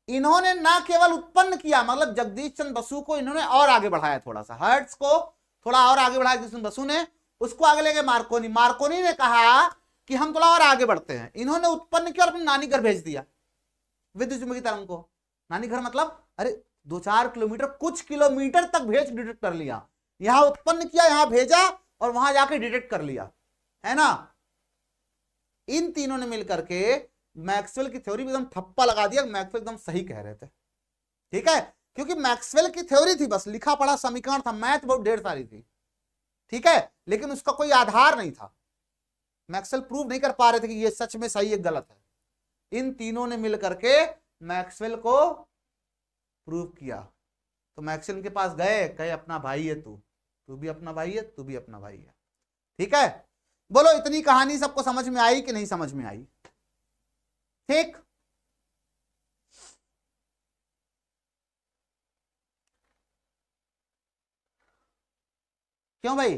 S1: इन्होंने ना केवल उत्पन्न किया, मतलब जगदीश चंद्र बसु को इन्होंने और आगे बढ़ाया थोड़ा सा, हर्ट्ज को थोड़ा और आगे बढ़ा कृष्ण बसु ने, उसको आगे लेके मार्कोनी, मार्कोनी ने कहा कि हम थोड़ा और आगे बढ़ते हैं। इन्होंने उत्पन्न किया और अपने नानी घर भेज दिया विद्युत चुंबकीय तरंग को। नानी घर मतलब अरे 2-4 किलोमीटर, कुछ किलोमीटर तक भेज डिटेक्ट कर लिया, यहां उत्पन्न किया, यहां भेजा और वहां जाके डिटेक्ट कर लिया, है ना। इन तीनों ने मिलकर के मैक्सवेल की थ्योरी में एकदम ठप्पा लगा दिया। मैक्सवेल एकदम सही कह रहे थे, ठीक है, क्योंकि मैक्सवेल की थ्योरी थी, बस लिखा पढ़ा समीकरण था, मैथ बहुत ढेर सारी थी, ठीक है, लेकिन उसका कोई आधार नहीं था। मैक्सवेल प्रूव नहीं कर पा रहे थे कि ये सच में सही है गलत है। इन तीनों ने मिलकर के मैक्सवेल को प्रूव किया। तो मैक्सवेल के पास गए, कहे अपना भाई है तू, तू भी अपना भाई है, तू भी अपना भाई है, ठीक है। बोलो इतनी कहानी सबको समझ में आई कि नहीं समझ में आई? ठीक, क्यों भाई?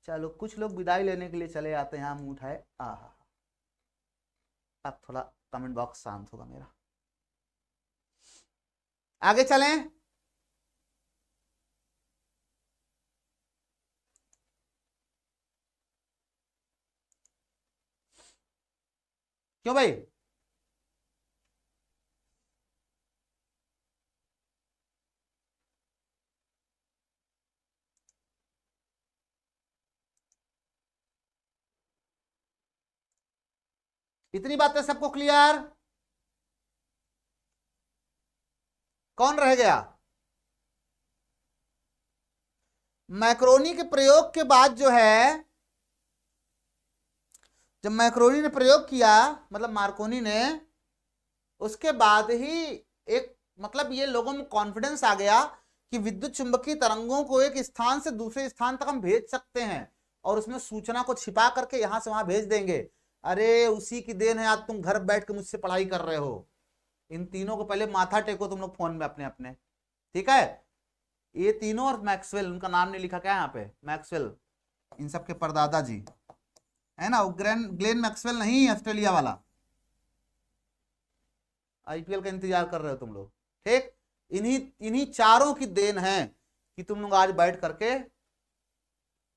S1: चलो कुछ लोग विदाई लेने के लिए चले आते हैं, मुंह उठाए, आहा, अब थोड़ा कमेंट बॉक्स शांत होगा मेरा। आगे चलें। क्यों भाई? इतनी बातें सबको क्लियर? कौन रह गया? मैक्रोनी के प्रयोग के बाद जो है, जब मैक्रोनी ने प्रयोग किया, मतलब मार्कोनी ने, उसके बाद ही एक मतलब ये लोगों में कॉन्फिडेंस आ गया कि विद्युत चुंबकीय तरंगों को एक स्थान से दूसरे स्थान तक हम भेज सकते हैं और उसमें सूचना को छिपा करके यहां से वहां भेज देंगे। अरे उसी की देन है आज तुम घर बैठ के मुझसे पढ़ाई कर रहे हो। इन तीनों को पहले माथा टेको तुम लोग फोन में अपने अपने, ठीक है। ये तीनों और मैक्सवेल, उनका नाम नहीं लिखा क्या यहाँ पे, मैक्सवेल, इन सब के परदादा जी है ना, ग्लेन मैक्सवेल नहीं, ऑस्ट्रेलिया वाला। आईपीएल का इंतजार कर रहे हो तुम लोग, ठीक। इन्हीं चारों की देन है कि तुम लोग आज बैठ करके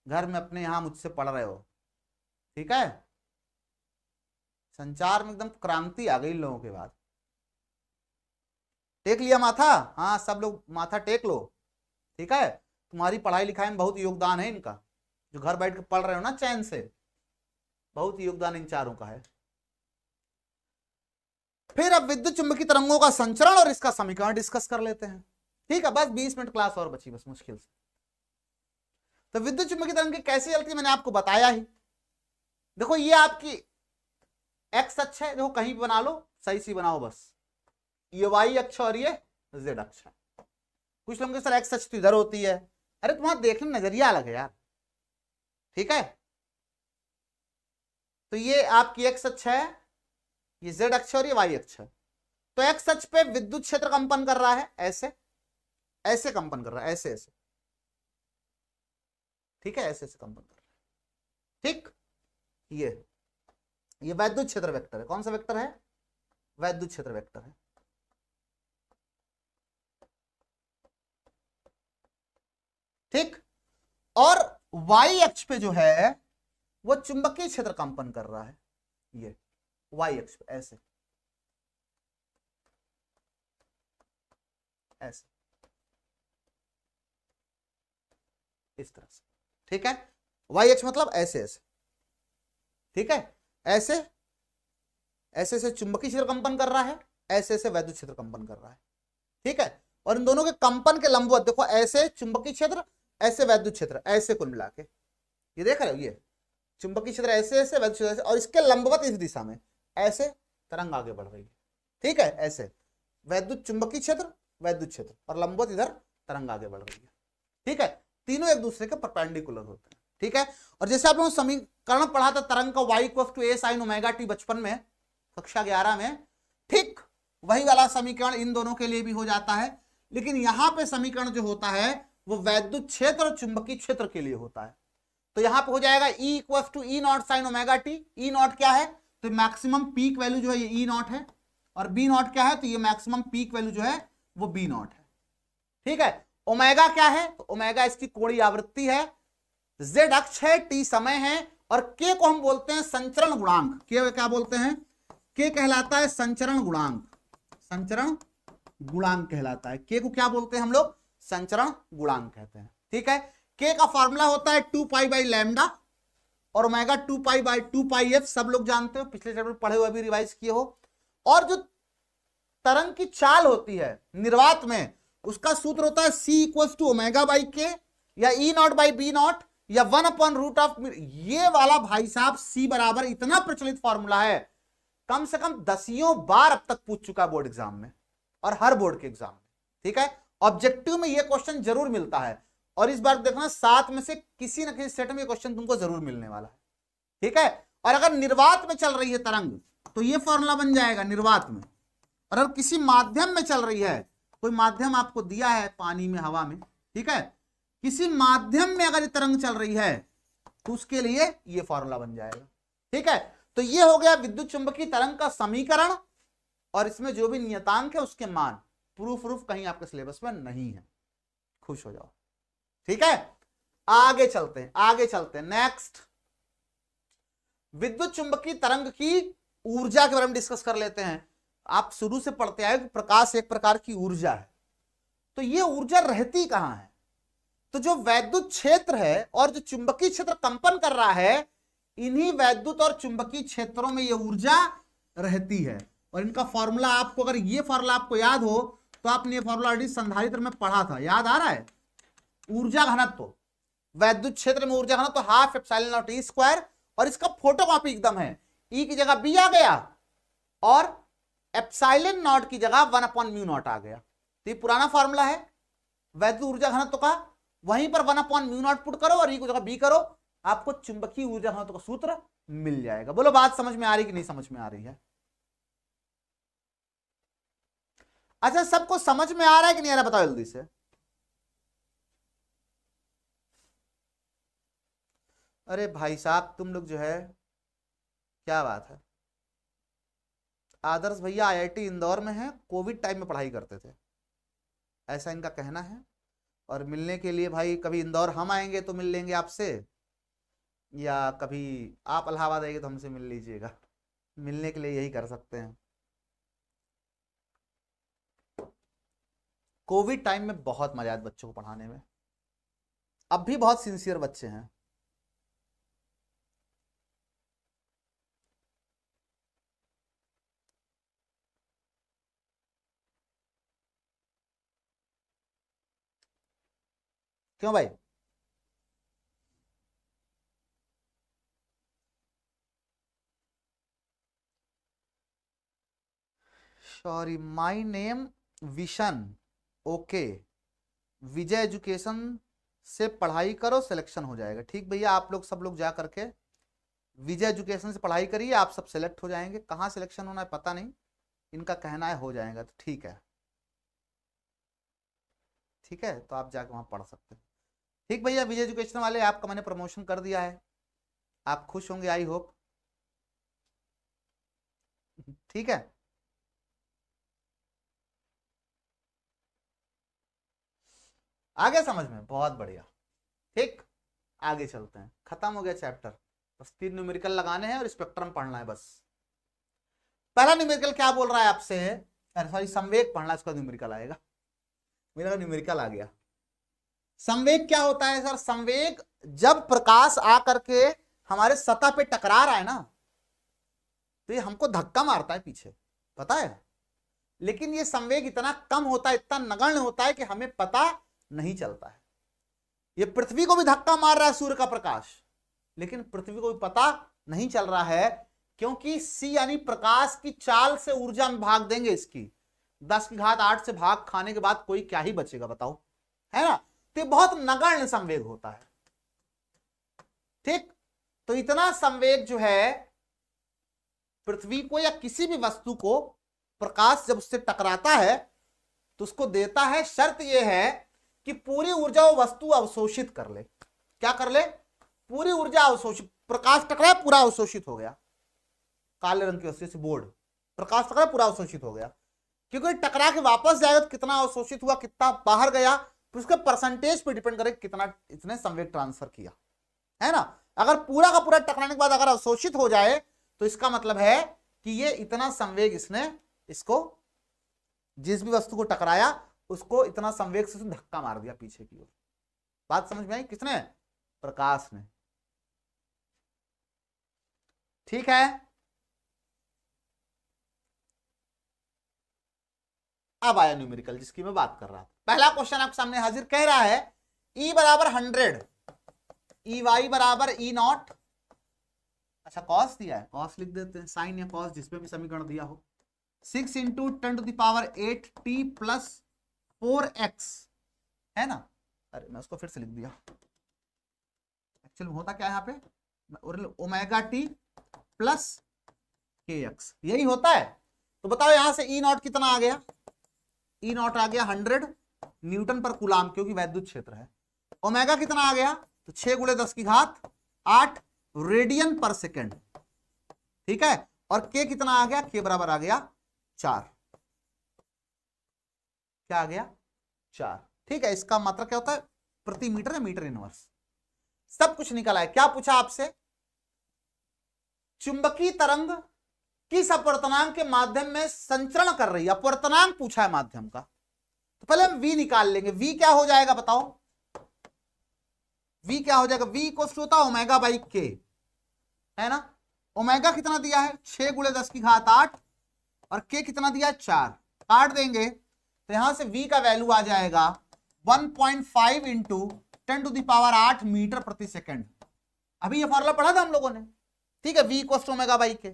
S1: घर में अपने यहां मुझसे पढ़ रहे हो, ठीक है। संचार में एकदम क्रांति आ गई इन लोगों के बाद। टेक लिया माथा? हाँ सब लोग माथा टेक लो, ठीक है। तुम्हारी पढ़ाई लिखाई में बहुत योगदान है इनका, जो घर बैठ के पढ़ रहे हो ना चैन से, बहुत योगदान इन चारों का है। फिर अब विद्युत चुंबकीय तरंगों का संचरण और इसका समीकरण डिस्कस कर लेते हैं, ठीक है। बस 20 मिनट क्लास और बची, बस मुश्किल से। तो विद्युत चुंबकीय तरंग कैसे चलती है मैंने आपको बताया ही। देखो ये आपकी एक्स अक्ष है, देखो कहीं भी बना लो, सही सी बनाओ बस। ये वाई अक्ष और ये जेड अक्ष है। कुछ लोगों के सर एक्स अक्ष तो इधर होती है, अरे तुम्हारा देखने नजरिया अलग है यार, ठीक है। तो ये आपकी एक्स अक्ष है, ये जेड अक्ष और ये वाई अक्ष है। तो एक्स अक्ष पे विद्युत क्षेत्र कंपन कर रहा है, ऐसे ऐसे कंपन कर रहा है, ऐसे ऐसे, ठीक है, ऐसे ऐसे कंपन कर रहा है, ठीक। ये वैद्युत क्षेत्र वेक्टर है। कौन सा वेक्टर है? वैद्युत क्षेत्र वेक्टर है, ठीक। और वाई अक्ष पे जो है वो चुंबकीय क्षेत्र कंपन कर रहा है, ये वाई अक्ष पे ऐसे ऐसे, इस तरह से, ठीक है। वाई अक्ष मतलब ऐसे ऐसे, ठीक है, ऐसे ऐसे से चुंबकीय क्षेत्र कंपन कर रहा है, ऐसे ऐसे वैद्युत क्षेत्र कंपन कर रहा है, ठीक है। और इन दोनों के कंपन के लंबवत देखो, ऐसे चुंबकीय क्षेत्र, ऐसे वैद्युत क्षेत्र, ऐसे कुल मिला के ये देख रहे हो, ये चुंबकीय क्षेत्र ऐसे ऐसे, वैद्युत क्षेत्र ऐसे, और इसके लंबवत इस दिशा में ऐसे तरंग आगे बढ़ रही है, ठीक है। ऐसे वैद्युत चुंबकीय क्षेत्र, वैद्युत क्षेत्र, और लंबवत इधर तरंग आगे बढ़ रही है, ठीक है। तीनों एक दूसरे के परपेंडिकुलर होते हैं, ठीक है। और जैसे आप लोगों ने समीकरण पढ़ा था तरंग का y = a sin omega t बचपन में, कक्षा 11 में, ठीक वही वाला समीकरण इन दोनों के लिए भी हो जाता है। लेकिन यहां पे समीकरण जो होता है वो वैद्युत क्षेत्र और चुंबकीय क्षेत्र के लिए होता है। तो यहां पे हो जाएगा E = E0 sin omega t। E0 क्या है? तो मैक्सिमम पीक वैल्यू जो है ये E0 है, और B0 क्या है? तो ये मैक्सिमम पीक वैल्यू जो है वो B0 है, ठीक है। ओमेगा क्या है? तो ओमेगा इसकी कोणीय आवृत्ति है, जेड अक्ष है, टी समय है, और के को हम बोलते हैं संचरण गुणांक। के क्या बोलते हैं? के कहलाता है संचरण गुणांक, संचरण गुणांक कहलाता है। के को क्या बोलते हैं हम लोग? संचरण गुणांक कहते हैं। ठीक है, के का फॉर्मूला होता है 2 पाई बाई लैम्डा, और omega 2 pi by 2 pi F, सब लोग जानते हो, पिछले चैप्टर पढ़े हुए अभी रिवाइज किए हो। और जो तरंग की चाल होती है निर्वात में, उसका सूत्र होता है सी इक्वल्स टू ओमेगा बाई के, या ई नॉट बाई बी नॉट, या 1 अपॉन रूट ऑफ। ये वाला भाई साहब सी बराबर इतना प्रचलित फॉर्मूला है, कम से कम दसियों बार अब तक पूछ चुका बोर्ड एग्जाम में, और हर बोर्ड के एग्जाम में। ठीक है, ऑब्जेक्टिव में ये क्वेश्चन जरूर मिलता है, और इस बार देखना 7 में से किसी न किसी सेट में क्वेश्चन तुमको जरूर मिलने वाला है। ठीक है, और अगर निर्वात में चल रही है तरंग तो ये फॉर्मूला बन जाएगा निर्वात में। और अगर किसी माध्यम में चल रही है, कोई माध्यम आपको दिया है पानी में, हवा में, ठीक है, किसी माध्यम में अगर ये तरंग चल रही है तो उसके लिए ये फॉर्मूला बन जाएगा। ठीक है, तो ये हो गया विद्युत चुंबकीय तरंग का समीकरण, और इसमें जो भी नियतांक है उसके मान। प्रूफ कहीं आपके सिलेबस में नहीं है, खुश हो जाओ। ठीक है, आगे चलते हैं नेक्स्ट, विद्युत चुंबकीय तरंग की ऊर्जा के बारे में डिस्कस कर लेते हैं। आप शुरू से पढ़ते आए कि प्रकाश एक प्रकार की ऊर्जा है, तो ये ऊर्जा रहती कहां है? तो जो वैद्युत क्षेत्र है और जो चुंबकीय क्षेत्र कंपन कर रहा है, इन्हीं वैद्युत और चुंबकीय क्षेत्रों में ये ऊर्जा रहती है। और इनका फॉर्मूला आपको, अगर ये फॉर्मूला आपको याद हो तो आपने ये फॉर्मूला ऑलरेडी संधारित्र में पढ़ा था, याद आ रहा है? ऊर्जा घनत्व, वैद्युत क्षेत्र में ऊर्जा घनत्व half epsilon not E square, और इसका फोटोकॉपी एकदम है, ई की जगह बी आ गया और एप्सिलॉन नॉट की जगह 1 अपॉन म्यू नॉट आ गया। तो ये पुराना फॉर्मूला है वैद्युत ऊर्जा घनत्व का, वहीं पर 1 अपॉन म्यू नॉट पुट करो और ई की जगह बी करो, आपको चुंबकीय ऊर्जा घनत्व का सूत्र मिल जाएगा। बोलो बात समझ में आ रही कि नहीं समझ में आ रही है? अच्छा, सबको समझ में आ रहा है कि नहीं आ रहा, बताओ जल्दी से। अरे भाई साहब तुम लोग जो है, क्या बात है। आदर्श भैया आईआईटी इंदौर में है, कोविड टाइम में पढ़ाई करते थे, ऐसा इनका कहना है। और मिलने के लिए भाई कभी इंदौर हम आएंगे तो मिल लेंगे आपसे, या कभी आप इलाहाबाद आएंगे तो हमसे मिल लीजिएगा। मिलने के लिए यही कर सकते हैं। कोविड टाइम में बहुत मजा आया बच्चों को पढ़ाने में, अब भी बहुत सिंसियर बच्चे हैं। क्यों भाई? Sorry, my name Vishan, okay, Vijay education से पढ़ाई करो, सिलेक्शन हो जाएगा। ठीक भैया, आप लोग सब लोग जा करके विजय एजुकेशन से पढ़ाई करिए, आप सब सिलेक्ट हो जाएंगे। कहाँ सिलेक्शन होना है पता नहीं, इनका कहना है हो जाएगा, तो ठीक है। ठीक है, तो आप जाके वहां पढ़ सकते हैं। ठीक भैया, विजय एजुकेशन वाले आपका मैंने प्रमोशन कर दिया है, आप खुश होंगे आई होप। ठीक है, आगे समझ में? बहुत बढ़िया। ठीक, आगे चलते हैं, खत्म हो गया चैप्टर, बस 3 न्यूमेरिकल लगाने हैं और स्पेक्ट्रम पढ़ना है बस। पहला न्यूमेरिकल क्या बोल रहा है आपसे? अरे सॉरी, संवेग पढ़ना, इसका न्यूमेरिकल आएगा, मेरा न्यूमेरिकल आ गया। संवेग क्या होता है सर? संवेग जब प्रकाश आकर के हमारे सतह पे टकरा रहा है ना, तो ये हमको धक्का मारता है पीछे, पता है, लेकिन ये संवेग इतना कम होता है, इतना नगण्य होता है कि हमें पता नहीं चलता है। ये पृथ्वी को भी धक्का मार रहा है सूर्य का प्रकाश, लेकिन पृथ्वी को भी पता नहीं चल रहा है, क्योंकि सी यानी प्रकाश की चाल से ऊर्जा में भाग देंगे इसकी 10 की घात 8 से भाग खाने के बाद कोई क्या ही बचेगा बताओ, है ना? तो बहुत नगण्य संवेग होता है। ठीक, तो इतना संवेग जो है पृथ्वी को या किसी भी वस्तु को, प्रकाश जब उससे टकराता है तो उसको देता है, शर्त यह है कि पूरी ऊर्जा वो वस्तु अवशोषित कर ले। क्या कर ले? पूरी ऊर्जा अवशोषित। प्रकाश टकराया, पूरा अवशोषित हो गया, काले रंग की वस्तु से बोर्ड, प्रकाश टकराया पूरा अवशोषित हो गया, क्योंकि टकरा के वापस जाएगा तो कितना अवशोषित हुआ, कितना बाहर गया, तो उसके परसेंटेज पे डिपेंड करे कितना इसने संवेग ट्रांसफर किया, है ना। अगर पूरा का पूरा टकराने के बाद अगर अवशोषित हो जाए तो इसका मतलब है कि ये इतना संवेग इसने इसको, जिस भी वस्तु को टकराया उसको इतना संवेग से धक्का मार दिया पीछे की ओर। बात समझ में आई? किसने? प्रकाश ने। ठीक है, अब आया न्यूमेरिकल जिसकी मैं बात कर रहा था। पहला क्वेश्चन आपके सामने हाजिर, कह रहा है E बराबर 100, ई वाई बराबर ई नॉट, अच्छा कॉस दिया है, कॉस लिख देते हैं, साइन या कॉस जिसपे भी समीकरण दिया हो, 6 इंटू 10⁸ टी प्लस 4x, है ना। अरे मैं उसको फिर से लिख दिया, एक्चुअली होता क्या है यहाँ पे, omega t plus k x, यही होता है। तो बताओ यहां से ई नॉट कितना आ गया, ई नॉट आ गया 100 न्यूटन पर कूलाम, क्योंकि वैद्युत क्षेत्र है। ओमेगा कितना आ गया, तो 6 × 10⁸ रेडियन पर सेकेंड, ठीक है। और के कितना आ गया, के बराबर आ गया 4, क्या आ गया 4, ठीक है। इसका मात्रा क्या होता है, प्रति मीटर या मीटर इनवर्स, सब कुछ निकला है। क्या पूछा आपसे, चुंबकीय तरंग किस अपवर्तनांक के माध्यम में संचरण कर रही है, अपवर्तनांक पूछा है माध्यम का। तो पहले हम v निकाल लेंगे, v क्या हो जाएगा बताओ, v क्या हो जाएगा, v इक्वल टू होता है ओमेगा बाई के, है ना। ओमेगा कितना दिया है 6 × 10⁸ और k कितना दिया है 4, काट देंगे तो यहां से v का वैल्यू आ जाएगा 1.5 इंटू 10⁸ मीटर प्रति सेकेंड। अभी ये फॉर्मूला पढ़ा था हम लोगों ने, ठीक है, v equal to omega by k,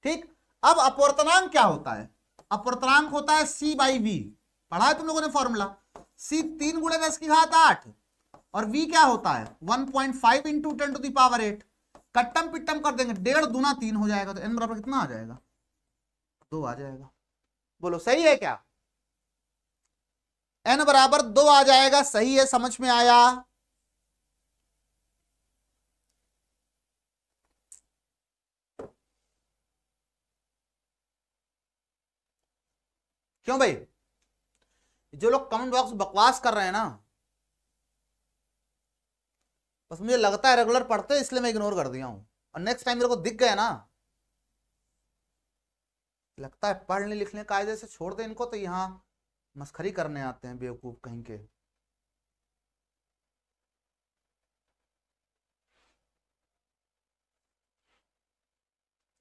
S1: ठीक। अब अपवर्तनांक क्या होता है, अपवर्तनांक होता है c बाई वी, पढ़ा है तुम लोगों ने फॉर्मूला, c 3 × 10⁸ और v क्या होता है 1.5 इंटू 10⁸, कट्टम पिट्टम कर देंगे, 1.5 दूना 3 हो जाएगा, तो n बराबर कितना आ जाएगा 2 आ जाएगा। बोलो सही है क्या, n बराबर 2 आ जाएगा, सही है, समझ में आया। क्यों भाई, जो लोग कमेंट बॉक्स बकवास कर रहे हैं ना, बस मुझे लगता है रेगुलर पढ़ते इसलिए मैं इग्नोर कर दिया हूं, और नेक्स्ट टाइम मेरे को दिख गया ना, लगता है पढ़ने लिखने कायदे से छोड़ दे इनको, तो यहां मस्खरी करने आते हैं बेवकूफ कहीं के।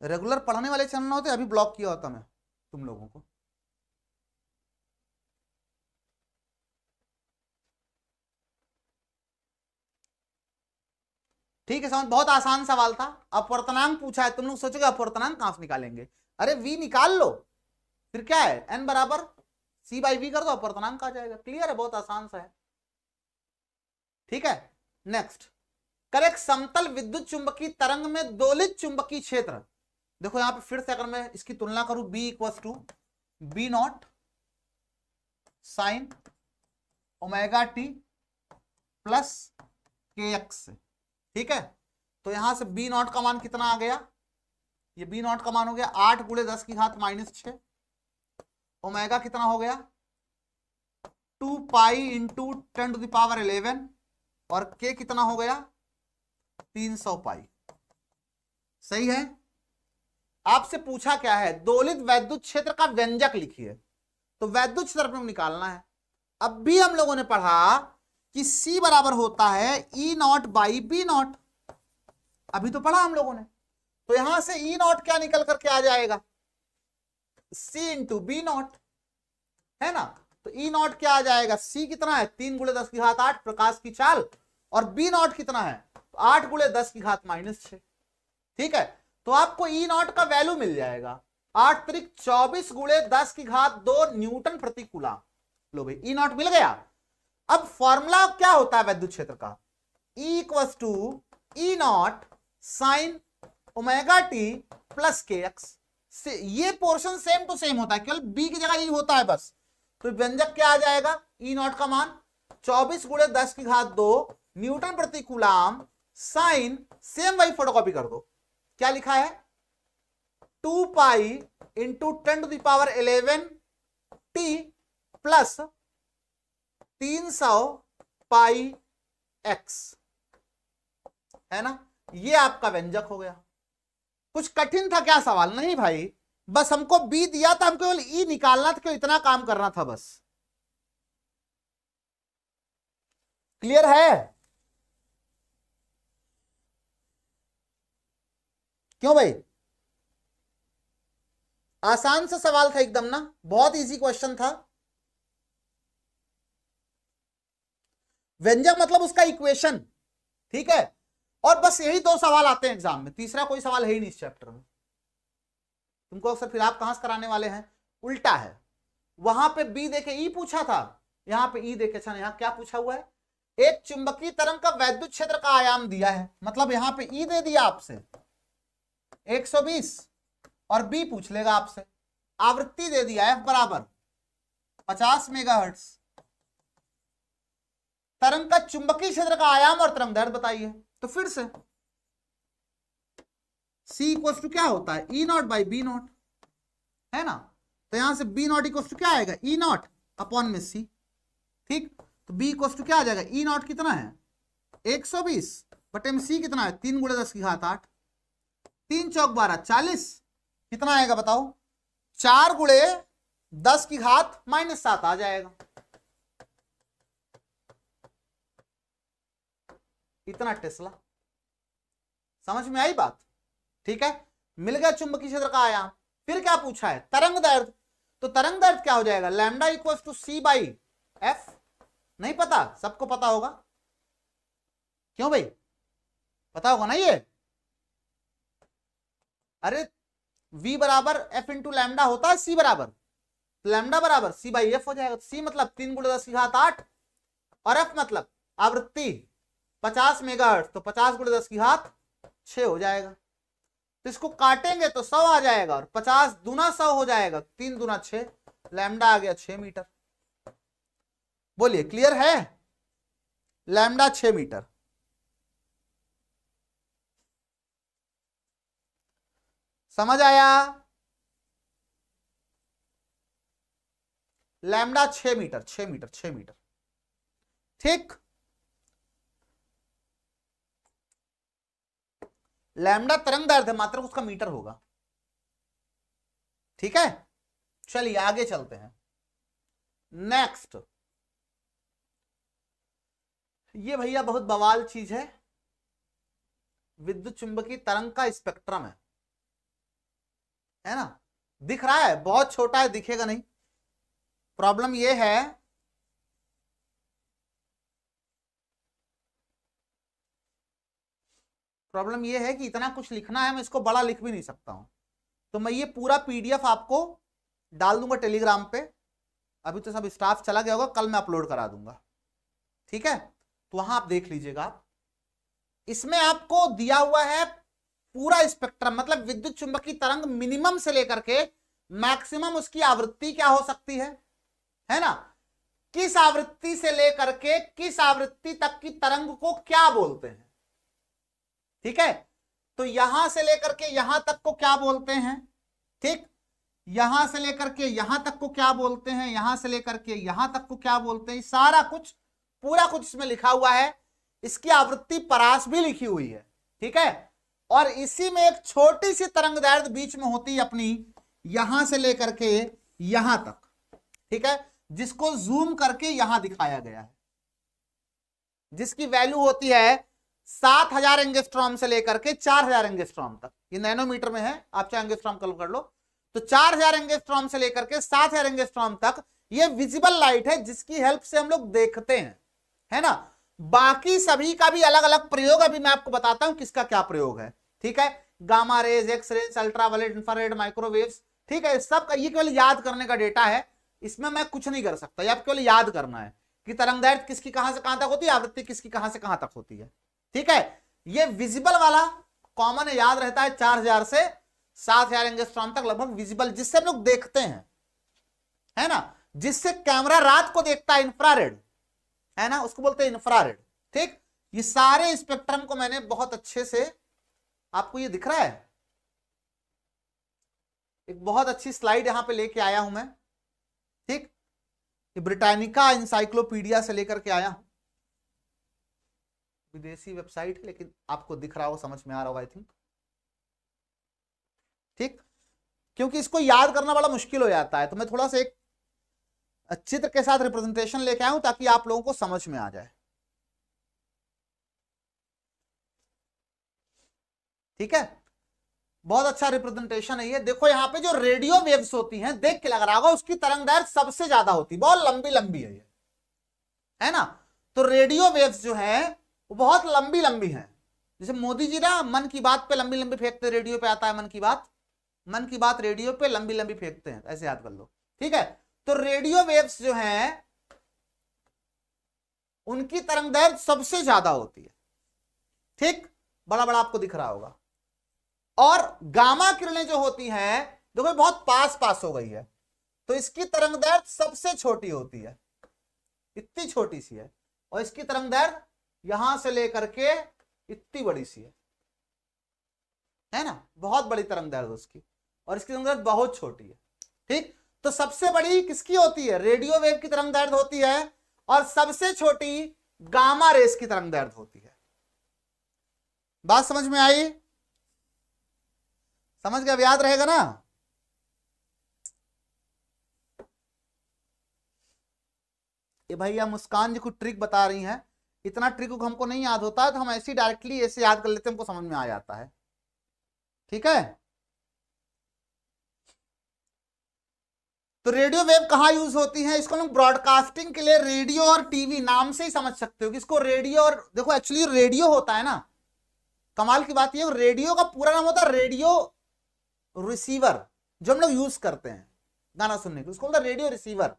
S1: रेगुलर पढ़ने वाले चैनल होते अभी ब्लॉक किया होता मैं तुम लोगों को। ठीक है, समझ, बहुत आसान सवाल था। अपवर्तनांक पूछा है, तुम लोग सोचोगे अपवर्तनांक कहां से निकालेंगे, अरे v निकाल लो, फिर क्या है n बराबर c बाई वी कर दो, अपवर्तनांक आ जाएगा, क्लियर है, बहुत आसान सा है। ठीक है, नेक्स्ट, कर एक समतल विद्युत चुंबकीय तरंग में दोलित चुंबकीय क्षेत्र, देखो यहां पे फिर से अगर मैं इसकी तुलना करूं, b equal to B naught sine omega t plus k x, ठीक है। तो यहां से बी नॉट का मान कितना आ गया, ये बी नॉट का मान हो गया 8 × 10⁻⁻6, ओमेगा कितना हो गया 2 पाई इंटू 10⁻11 और के कितना हो गया 300 पाई, सही है। आपसे पूछा क्या है, दोलित वैद्युत क्षेत्र का व्यंजक लिखिए, तो वैद्युत क्षेत्र में निकालना है। अब भी हम लोगों ने पढ़ा कि C बराबर होता है E naught by B naught, अभी तो पढ़ा हम लोगों ने, तो यहां से E नॉट क्या निकल करके आ जाएगा C इंटू बी नॉट, है ना। तो E नॉट क्या आ जाएगा, C कितना है 3 × 10⁸ प्रकाश की चाल, और बी नॉट कितना है 8 × 10⁻⁻6, ठीक है। तो आपको E नॉट का वैल्यू मिल जाएगा 8 × 24 × 10⁻2 न्यूटन प्रति कूलम। लो भाई E नॉट मिल गया। अब फॉर्मूला क्या होता है वैद्युत क्षेत्र का, E equal to E naught sine omega t plus k x, ये पोर्शन सेम टू सेम होता है, केवल बी की जगह यही होता है बस। तो व्यंजक क्या आ जाएगा, E नॉट का मान 24 × 10⁻2 न्यूटन प्रति कूलम साइन, सेम वही फोटोकॉपी कर दो, क्या लिखा है 2 पाई इंटू 10⁻11 टी प्लस 300 पाई x, है ना, ये आपका व्यंजक हो गया। कुछ कठिन था क्या सवाल? नहीं भाई, बस हमको b दिया था, हमको केवल e निकालना था, क्यों इतना काम करना था बस। क्लियर है? क्यों भाई? आसान सा सवाल था एकदम ना, बहुत इजी क्वेश्चन था। व्यंजक मतलब उसका इक्वेशन, ठीक है। और बस यही 2 सवाल आते हैं एग्जाम में, तीसरा कोई सवाल है ही नहीं इस चैप्टर में। तुमको अक्सर फिर आप कहां से कराने वाले हैं, उल्टा है। वहां पे बी देके ई पूछा था, यहां पे ई देके, अच्छा यहां क्या पूछा हुआ है, एक चुंबकीय तरंग का वैद्युत क्षेत्र का आयाम दिया है, मतलब यहां पे ई दे दिया आपसे 120, और बी पूछ लेगा आपसे आवृत्ति दे दिया एफ बराबर 50 मेगाहर्ट्ज, तरंग का चुंबकीय क्षेत्र का आयाम और तरंग दैर्ध्य बताइए। तो फिर से C इक्वल टू क्या होता है, E naught by B naught, है ना। तो यहां से बी नॉट इक्वल टू क्या आएगा, E नॉट अपॉन में C, ठीक। तो बी इक्वल टू क्या आ जाएगा, E नॉट कितना है 120 बटे में C कितना है 3 × 10 की घात 8, 3 चौक 12 40, कितना आएगा बताओ, 4 × 10 की घात -7 आ जाएगा। इतना टेस्ला, समझ में आई बात? ठीक है, मिल गया चुंबकीय क्षेत्र का आयाम। फिर क्या पूछा है, तरंग दैर्ध्य। तो तरंग दैर्ध्य क्या हो जाएगा, lambda equal to C by F. नहीं पता? सबको पता होगा, क्यों भाई, पता होगा ना ये। अरे V बराबर F इंटू लैम्डा होता है C बराबर, लैम्डा बराबर C बाई एफ हो जाएगा। C मतलब 3 × 10 की घात 8, और F मतलब आवृत्ति 50 मेगाहर्ट्ज, तो 50 × 10 की घात 6 हो जाएगा। तो इसको काटेंगे तो 100 आ जाएगा, और 50 दूना 100 हो जाएगा, 3 दूना 6, लैम्डा आ गया 6 मीटर। बोलिए क्लियर है, लैम्डा 6 मीटर। समझ आया, लैम्डा 6 मीटर, 6 मीटर, 6 मीटर, ठीक। लैम्डा तरंग दैर्ध्य मात्र उसका मीटर होगा, ठीक है। चलिए आगे चलते हैं। नेक्स्ट, ये भैया बहुत बवाल चीज है, विद्युत चुंबकीय तरंग का स्पेक्ट्रम है ना। दिख रहा है, बहुत छोटा है, दिखेगा नहीं। प्रॉब्लम ये है, प्रॉब्लम ये है कि इतना कुछ लिखना है, मैं इसको बड़ा लिख भी नहीं सकता हूं। तो मैं ये पूरा PDF आपको डाल दूंगा टेलीग्राम पे। अभी तो सब स्टाफ चला गया होगा, कल मैं अपलोड करा दूंगा, ठीक है। तो वहां आप देख लीजिएगा। इसमें आपको दिया हुआ है पूरा स्पेक्ट्रम, मतलब विद्युत चुंबकीय तरंग मिनिमम से लेकर के मैक्सिमम उसकी आवृत्ति क्या हो सकती है ना। किस आवृत्ति से लेकर के किस आवृत्ति तक की तरंग को क्या बोलते हैं, ठीक है। तो यहां से लेकर के यहां तक को क्या बोलते हैं, ठीक। यहां से लेकर के यहां तक को क्या बोलते हैं, यहां से लेकर के यहां तक को क्या बोलते हैं, सारा कुछ पूरा कुछ इसमें लिखा हुआ है। इसकी आवृत्ति परास भी लिखी हुई है, ठीक है। और इसी में एक छोटी सी तरंग दैर्ध्य बीच में होती है अपनी, यहां से लेकर के यहां तक, ठीक है, जिसको जूम करके यहां दिखाया गया है, जिसकी वैल्यू होती है 7000 एंगस्ट्रॉम से लेकर के 4000 एंगस्ट्रॉम तक। ये नैनोमीटर में है, आप चाहे एंगस्ट्रॉम कल कर लो। तो 4000 एंगस्ट्रॉम से लेकर के 7000 एंगस्ट्रॉम तक ये विजिबल लाइट है, जिसकी हेल्प से हम लोग देखते हैं, है ना। बाकी सभी का भी अलग अलग प्रयोग अभी मैं आपको बताता हूं किसका क्या प्रयोग है, ठीक है। Gamma rays, X rays, ultraviolet, infrared, microwaves, ठीक है। सब का ये केवल याद करने का डेटा है, इसमें मैं कुछ नहीं कर सकता। ये आप केवल याद करना है कि तरंग दैर्ध्य किसकी कहां से कहां तक होती है, आवृत्ति किसकी कहां से कहां तक होती है, ठीक है। ये विजिबल वाला कॉमन याद रहता है, 4000 से 7000 एंगस्ट्रॉम तक लगभग विजिबल, जिससे हम लोग देखते हैं, है ना। जिससे कैमरा रात को देखता है, इंफ्रारेड, है ना, उसको बोलते हैं इंफ्रारेड, ठीक। ये सारे स्पेक्ट्रम को मैंने बहुत अच्छे से, आपको ये दिख रहा है, एक बहुत अच्छी स्लाइड यहां पे लेके आया हूं मैं, ठीक। ये ब्रिटानिका इंसाइक्लोपीडिया से लेकर के आया हूं, विदेशी वेबसाइट है लेकिन आपको दिख रहा हो, समझ में आ रहा होगा आई थिंक। ठीक, क्योंकि इसको याद करना बड़ा मुश्किल हो जाता है, तो मैं थोड़ा सा एक चित्र के साथ रिप्रेजेंटेशन लेके आया हूं ताकि आप लोगों को समझ में आ जाए। ठीक है, बहुत अच्छा रिप्रेजेंटेशन है ये। देखो यहाँ पे जो रेडियो वेव्स होती हैं, देख के लग रहा होगा उसकी तरंग दैर्घ्य सबसे ज्यादा होती है, बहुत लंबी लंबी है ये, है ना। तो रेडियो वेव्स जो है वो बहुत लंबी लंबी हैं। जैसे मोदी जी ना मन की बात पे लंबी लंबी फेंकते, रेडियो पे आता है मन की बात रेडियो पे लंबी लंबी फेंकते हैं, ऐसे याद कर लो। ठीक है, तो रेडियो वेव्स जो हैं उनकी तरंग दैर्घ्य सबसे ज्यादा होती है। ठीक, बड़ा बड़ा आपको दिख रहा होगा। और गामा किरणें जो होती हैं, देखो बहुत पास पास हो गई है, तो इसकी तरंग दैर्घ्य सबसे छोटी होती है, इतनी छोटी सी है, और इसकी तरंग दैर्घ्य यहां से लेकर के इतनी बड़ी सी है ना, बहुत बड़ी तरंग दैर्घ्य उसकी, और इसकी तरंग दैर्घ्य बहुत छोटी है। ठीक, तो सबसे बड़ी किसकी होती है, रेडियो वेव की तरंग दैर्घ्य होती है, और सबसे छोटी गामा रेस की तरंग दैर्घ्य होती है। बात समझ में आई? समझ गए? अब याद रहेगा ना। ये भैया मुस्कान जी कुछ ट्रिक बता रही हैं, इतना ट्रिक हमको नहीं याद होता है, तो हम ऐसे डायरेक्टली ऐसे याद कर लेते हैं, हमको समझ में आ जाता है। ठीक है, तो रेडियो वेव कहाँ यूज होती है, इसको लोग ब्रॉडकास्टिंग के लिए रेडियो और टीवी नाम से ही समझ सकते हो कि इसको रेडियो, और देखो एक्चुअली रेडियो होता है ना, कमाल की बात यह, रेडियो का पूरा नाम होता है रेडियो रिसीवर, जो हम लोग यूज करते हैं गाना सुनने के, उसको बोलता है रेडियो रिसीवर।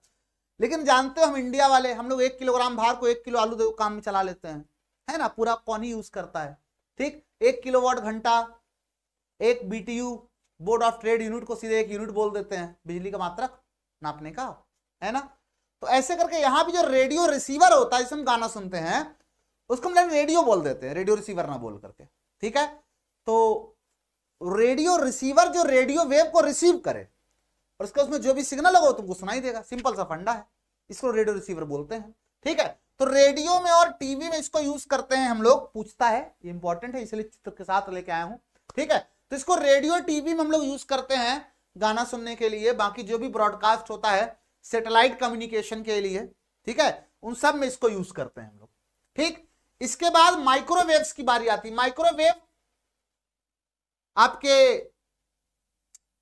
S1: लेकिन जानते हो हम इंडिया वाले, हम लोग 1 किलोग्राम भार को 1 किलो आलू दे काम में चला लेते हैं, है ना, पूरा कौन ही यूज करता है। ठीक, 1 किलोवाट घंटा, 1 BTU board of trade unit को सीधे 1 यूनिट बोल देते हैं, बिजली का मात्रक नापने का, है ना। तो ऐसे करके यहां भी जो रेडियो रिसीवर होता है जिसमें हम गाना सुनते हैं, उसको हम रेडियो बोल देते हैं, रेडियो रिसीवर ना बोल करके। ठीक है, तो रेडियो रिसीवर जो रेडियो वेव को रिसीव करे और उसका उसमें जो भी सिग्नल होगा तुमको सुनाई देगा, सिंपल सा फंडा है, इसको रेडियो रिसीवर बोलते हैं। ठीक है, तो रेडियो में और टीवी में इसको यूज करते हैं हम लोग, पूछता है, ये इंपॉर्टेंट है इसलिए चित्र के साथ लेके आया हूं। ठीक है, तो इसको रेडियो टीवी में हम लोग यूज करते हैं गाना सुनने के लिए, बाकी जो भी ब्रॉडकास्ट होता है सैटेलाइट कम्युनिकेशन के लिए, ठीक है, उन सब में इसको यूज करते हैं हम लोग। ठीक, इसके बाद माइक्रोवेव्स की बारी आती है। माइक्रोवेव आपके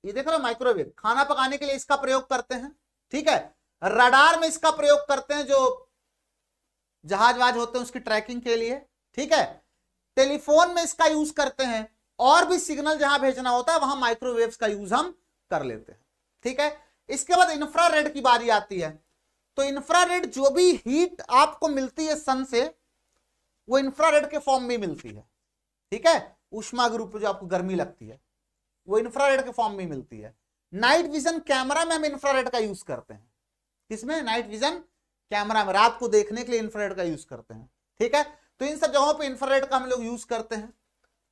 S1: ये देख रहे हो, माइक्रोवेव खाना पकाने के लिए इसका प्रयोग करते हैं। ठीक है, रडार में इसका प्रयोग करते हैं, जो जहाज वाज होते हैं उसकी ट्रैकिंग के लिए। ठीक है, टेलीफोन में इसका यूज करते हैं, और भी सिग्नल जहां भेजना होता है वहां माइक्रोवेव्स का यूज हम कर लेते हैं। ठीक है, इसके बाद इंफ्रारेड की बारी आती है। तो इंफ्रारेड जो भी हीट आपको मिलती है सन से, वो इंफ्रारेड के फॉर्म में मिलती है। ठीक है, ऊष्मा के रूप में जो आपको गर्मी लगती है वो इंफ्रारेड के फॉर्म में मिलती है। नाइट विजन कैमरा में हम इंफ्रारेड का यूज करते हैं, किसमें, नाइट विजन कैमरा में, रात को देखने के लिए इंफ्रारेड का यूज करते हैं। ठीक है, तो इन सब जगहों पे इंफ्रारेड का हम लोग यूज करते हैं।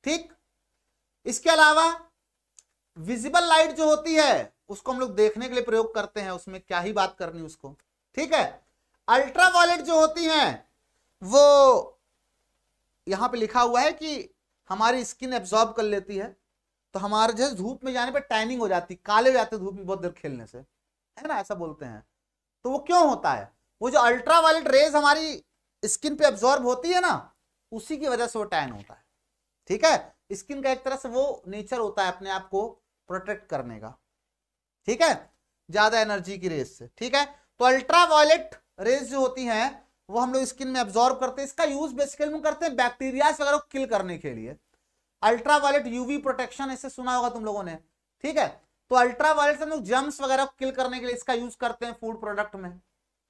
S1: ठीक, इसके अलावा विजिबल लाइट जो होती है उसको हम लोग देखने के लिए प्रयोग करते हैं, उसमें क्या ही बात करनी उसको। ठीक है, अल्ट्रावायलेट जो होती हैं वो यहां पे लिखा हुआ है कि हमारी स्किन एब्जॉर्ब कर लेती है, तो हमारे जैसे धूप में जाने पे टैनिंग हो जाती, काले हो जाते धूप में बहुत देर खेलने से, है ना, ऐसा बोलते हैं। तो वो क्यों होता है, वो जो अल्ट्रावायलेट रेज हमारी स्किन पे एब्जॉर्ब होती है ना, उसी की वजह से वो टैन होता है। ठीक है, स्किन का एक तरह से वो नेचर होता है अपने आप को प्रोटेक्ट करने का। ठीक है, ज्यादा एनर्जी की रेज से। ठीक है, तो अल्ट्रावायलेट रेज जो होती हैं वो हम लोग स्किन में एब्जॉर्ब करते हैं। इसका यूज बेसिकली हम करते हैं बैक्टीरिया वगैरह को किल करने के लिए। अल्ट्रावायलेट यूवी प्रोटेक्शन ऐसे सुना होगा तुम लोगों ने। ठीक है, तो अल्ट्रावायलेट से हम लोग जर्म्स वगैरह को किल करने के लिए इसका यूज करते हैं फूड प्रोडक्ट में।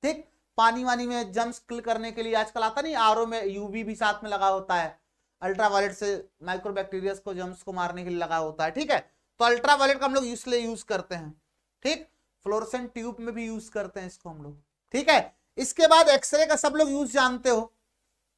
S1: ठीक, पानी वानी में जर्म्स किल करने के लिए आजकल आता नहीं, आरओ में यूवी भी साथ में लगा होता है, अल्ट्रावायलेट से माइक्रोबैक्टीरिया को, जर्म्स को मारने के लिए लगा होता है। ठीक है, तो अल्ट्रावायलेट का हम लोग इसलिए यूज करते हैं। ठीक, फ्लोरोसेंट ट्यूब में भी यूज करते हैं इसको हम लोग। ठीक है, इसके बाद एक्सरे का सब लोग यूज जानते हो,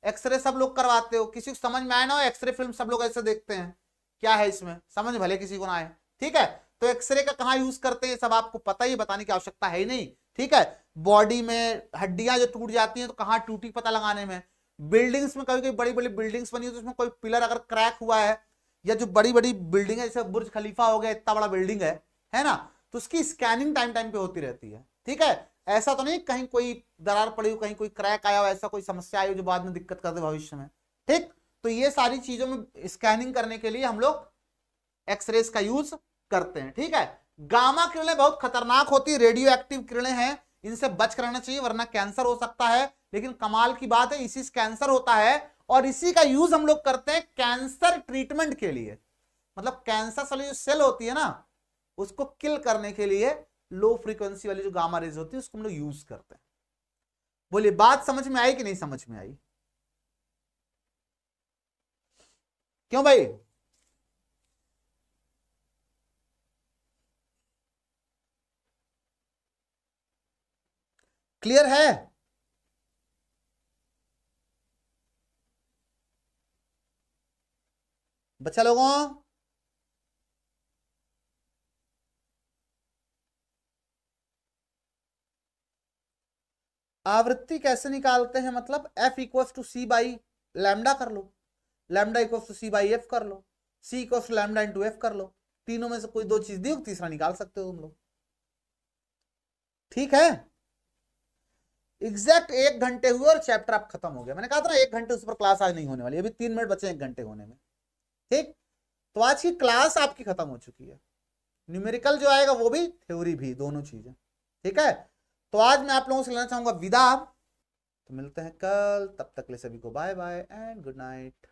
S1: एक्सरे सब लोग करवाते हो, किसी को समझ में आए ना हो एक्सरे फिल्म सब लोग ऐसे देखते हैं, क्या है इसमें, समझ भले किसी को ना आए। ठीक है, तो एक्सरे का कहाँ यूज करते हैं सब आपको पता ही, बताने की आवश्यकता है ही नहीं। ठीक है, बॉडी में हड्डियां जो टूट जाती हैं तो कहाँ टूटी पता लगाने में, बिल्डिंग्स में कभी कभी बड़ी बड़ी बिल्डिंग्स बनी हो तो उसमें कोई पिलर अगर क्रैक हुआ है, या जो बड़ी बड़ी बिल्डिंग है जैसे बुर्ज खलीफा हो गया, इतना बड़ा बिल्डिंग है ना, तो उसकी स्कैनिंग टाइम टाइम पे होती रहती है। ठीक है, ऐसा तो नहीं कहीं कोई दरार पड़ी हो, कहीं कोई क्रैक आया हो, ऐसा कोई समस्या आई हो जो बाद में दिक्कत कर दे भविष्य में। ठीक, तो ये सारी चीजों में स्कैनिंग करने के लिए हम लोग एक्सरेज का यूज करते हैं। ठीक है, गामा किरणें बहुत खतरनाक होती है, रेडियो एक्टिव किरणें हैं, इनसे बच कर रहना चाहिए वरना कैंसर हो सकता है। लेकिन कमाल की बात है इसी से कैंसर होता है और इसी का यूज हम लोग करते हैं कैंसर ट्रीटमेंट के लिए। मतलब कैंसर वाली जो सेल होती है ना उसको किल करने के लिए लो फ्रीक्वेंसी वाली जो गामा रेज होती है उसको हम लोग यूज करते हैं। बोलिए बात समझ में आई कि नहीं समझ में आई? क्यों भाई? क्लियर है? बच्चा लोगों, आवृत्ति कैसे निकालते हैं? मतलब F equal to C by lambda कर लो, lambda equal to C by F कर लो, C equal to lambda into F कर लो, तीनों में से कोई दो चीज दी हो तीसरा निकाल सकते हो तुम लोग। ठीक है, एग्जैक्ट 1 घंटे हुए और चैप्टर आप खत्म हो गया। मैंने कहा था ना 1 घंटे उस पर क्लास आज नहीं होने वाली, अभी 3 मिनट बचे 1 घंटे होने में। ठीक, तो आज की क्लास आपकी खत्म हो चुकी है, न्यूमेरिकल जो आएगा वो भी, थ्योरी भी, दोनों चीजें। ठीक है, तो आज मैं आप लोगों से लेना चाहूंगा विदा, तो मिलते हैं कल, तब तक के लिए सभी को bye bye and good night.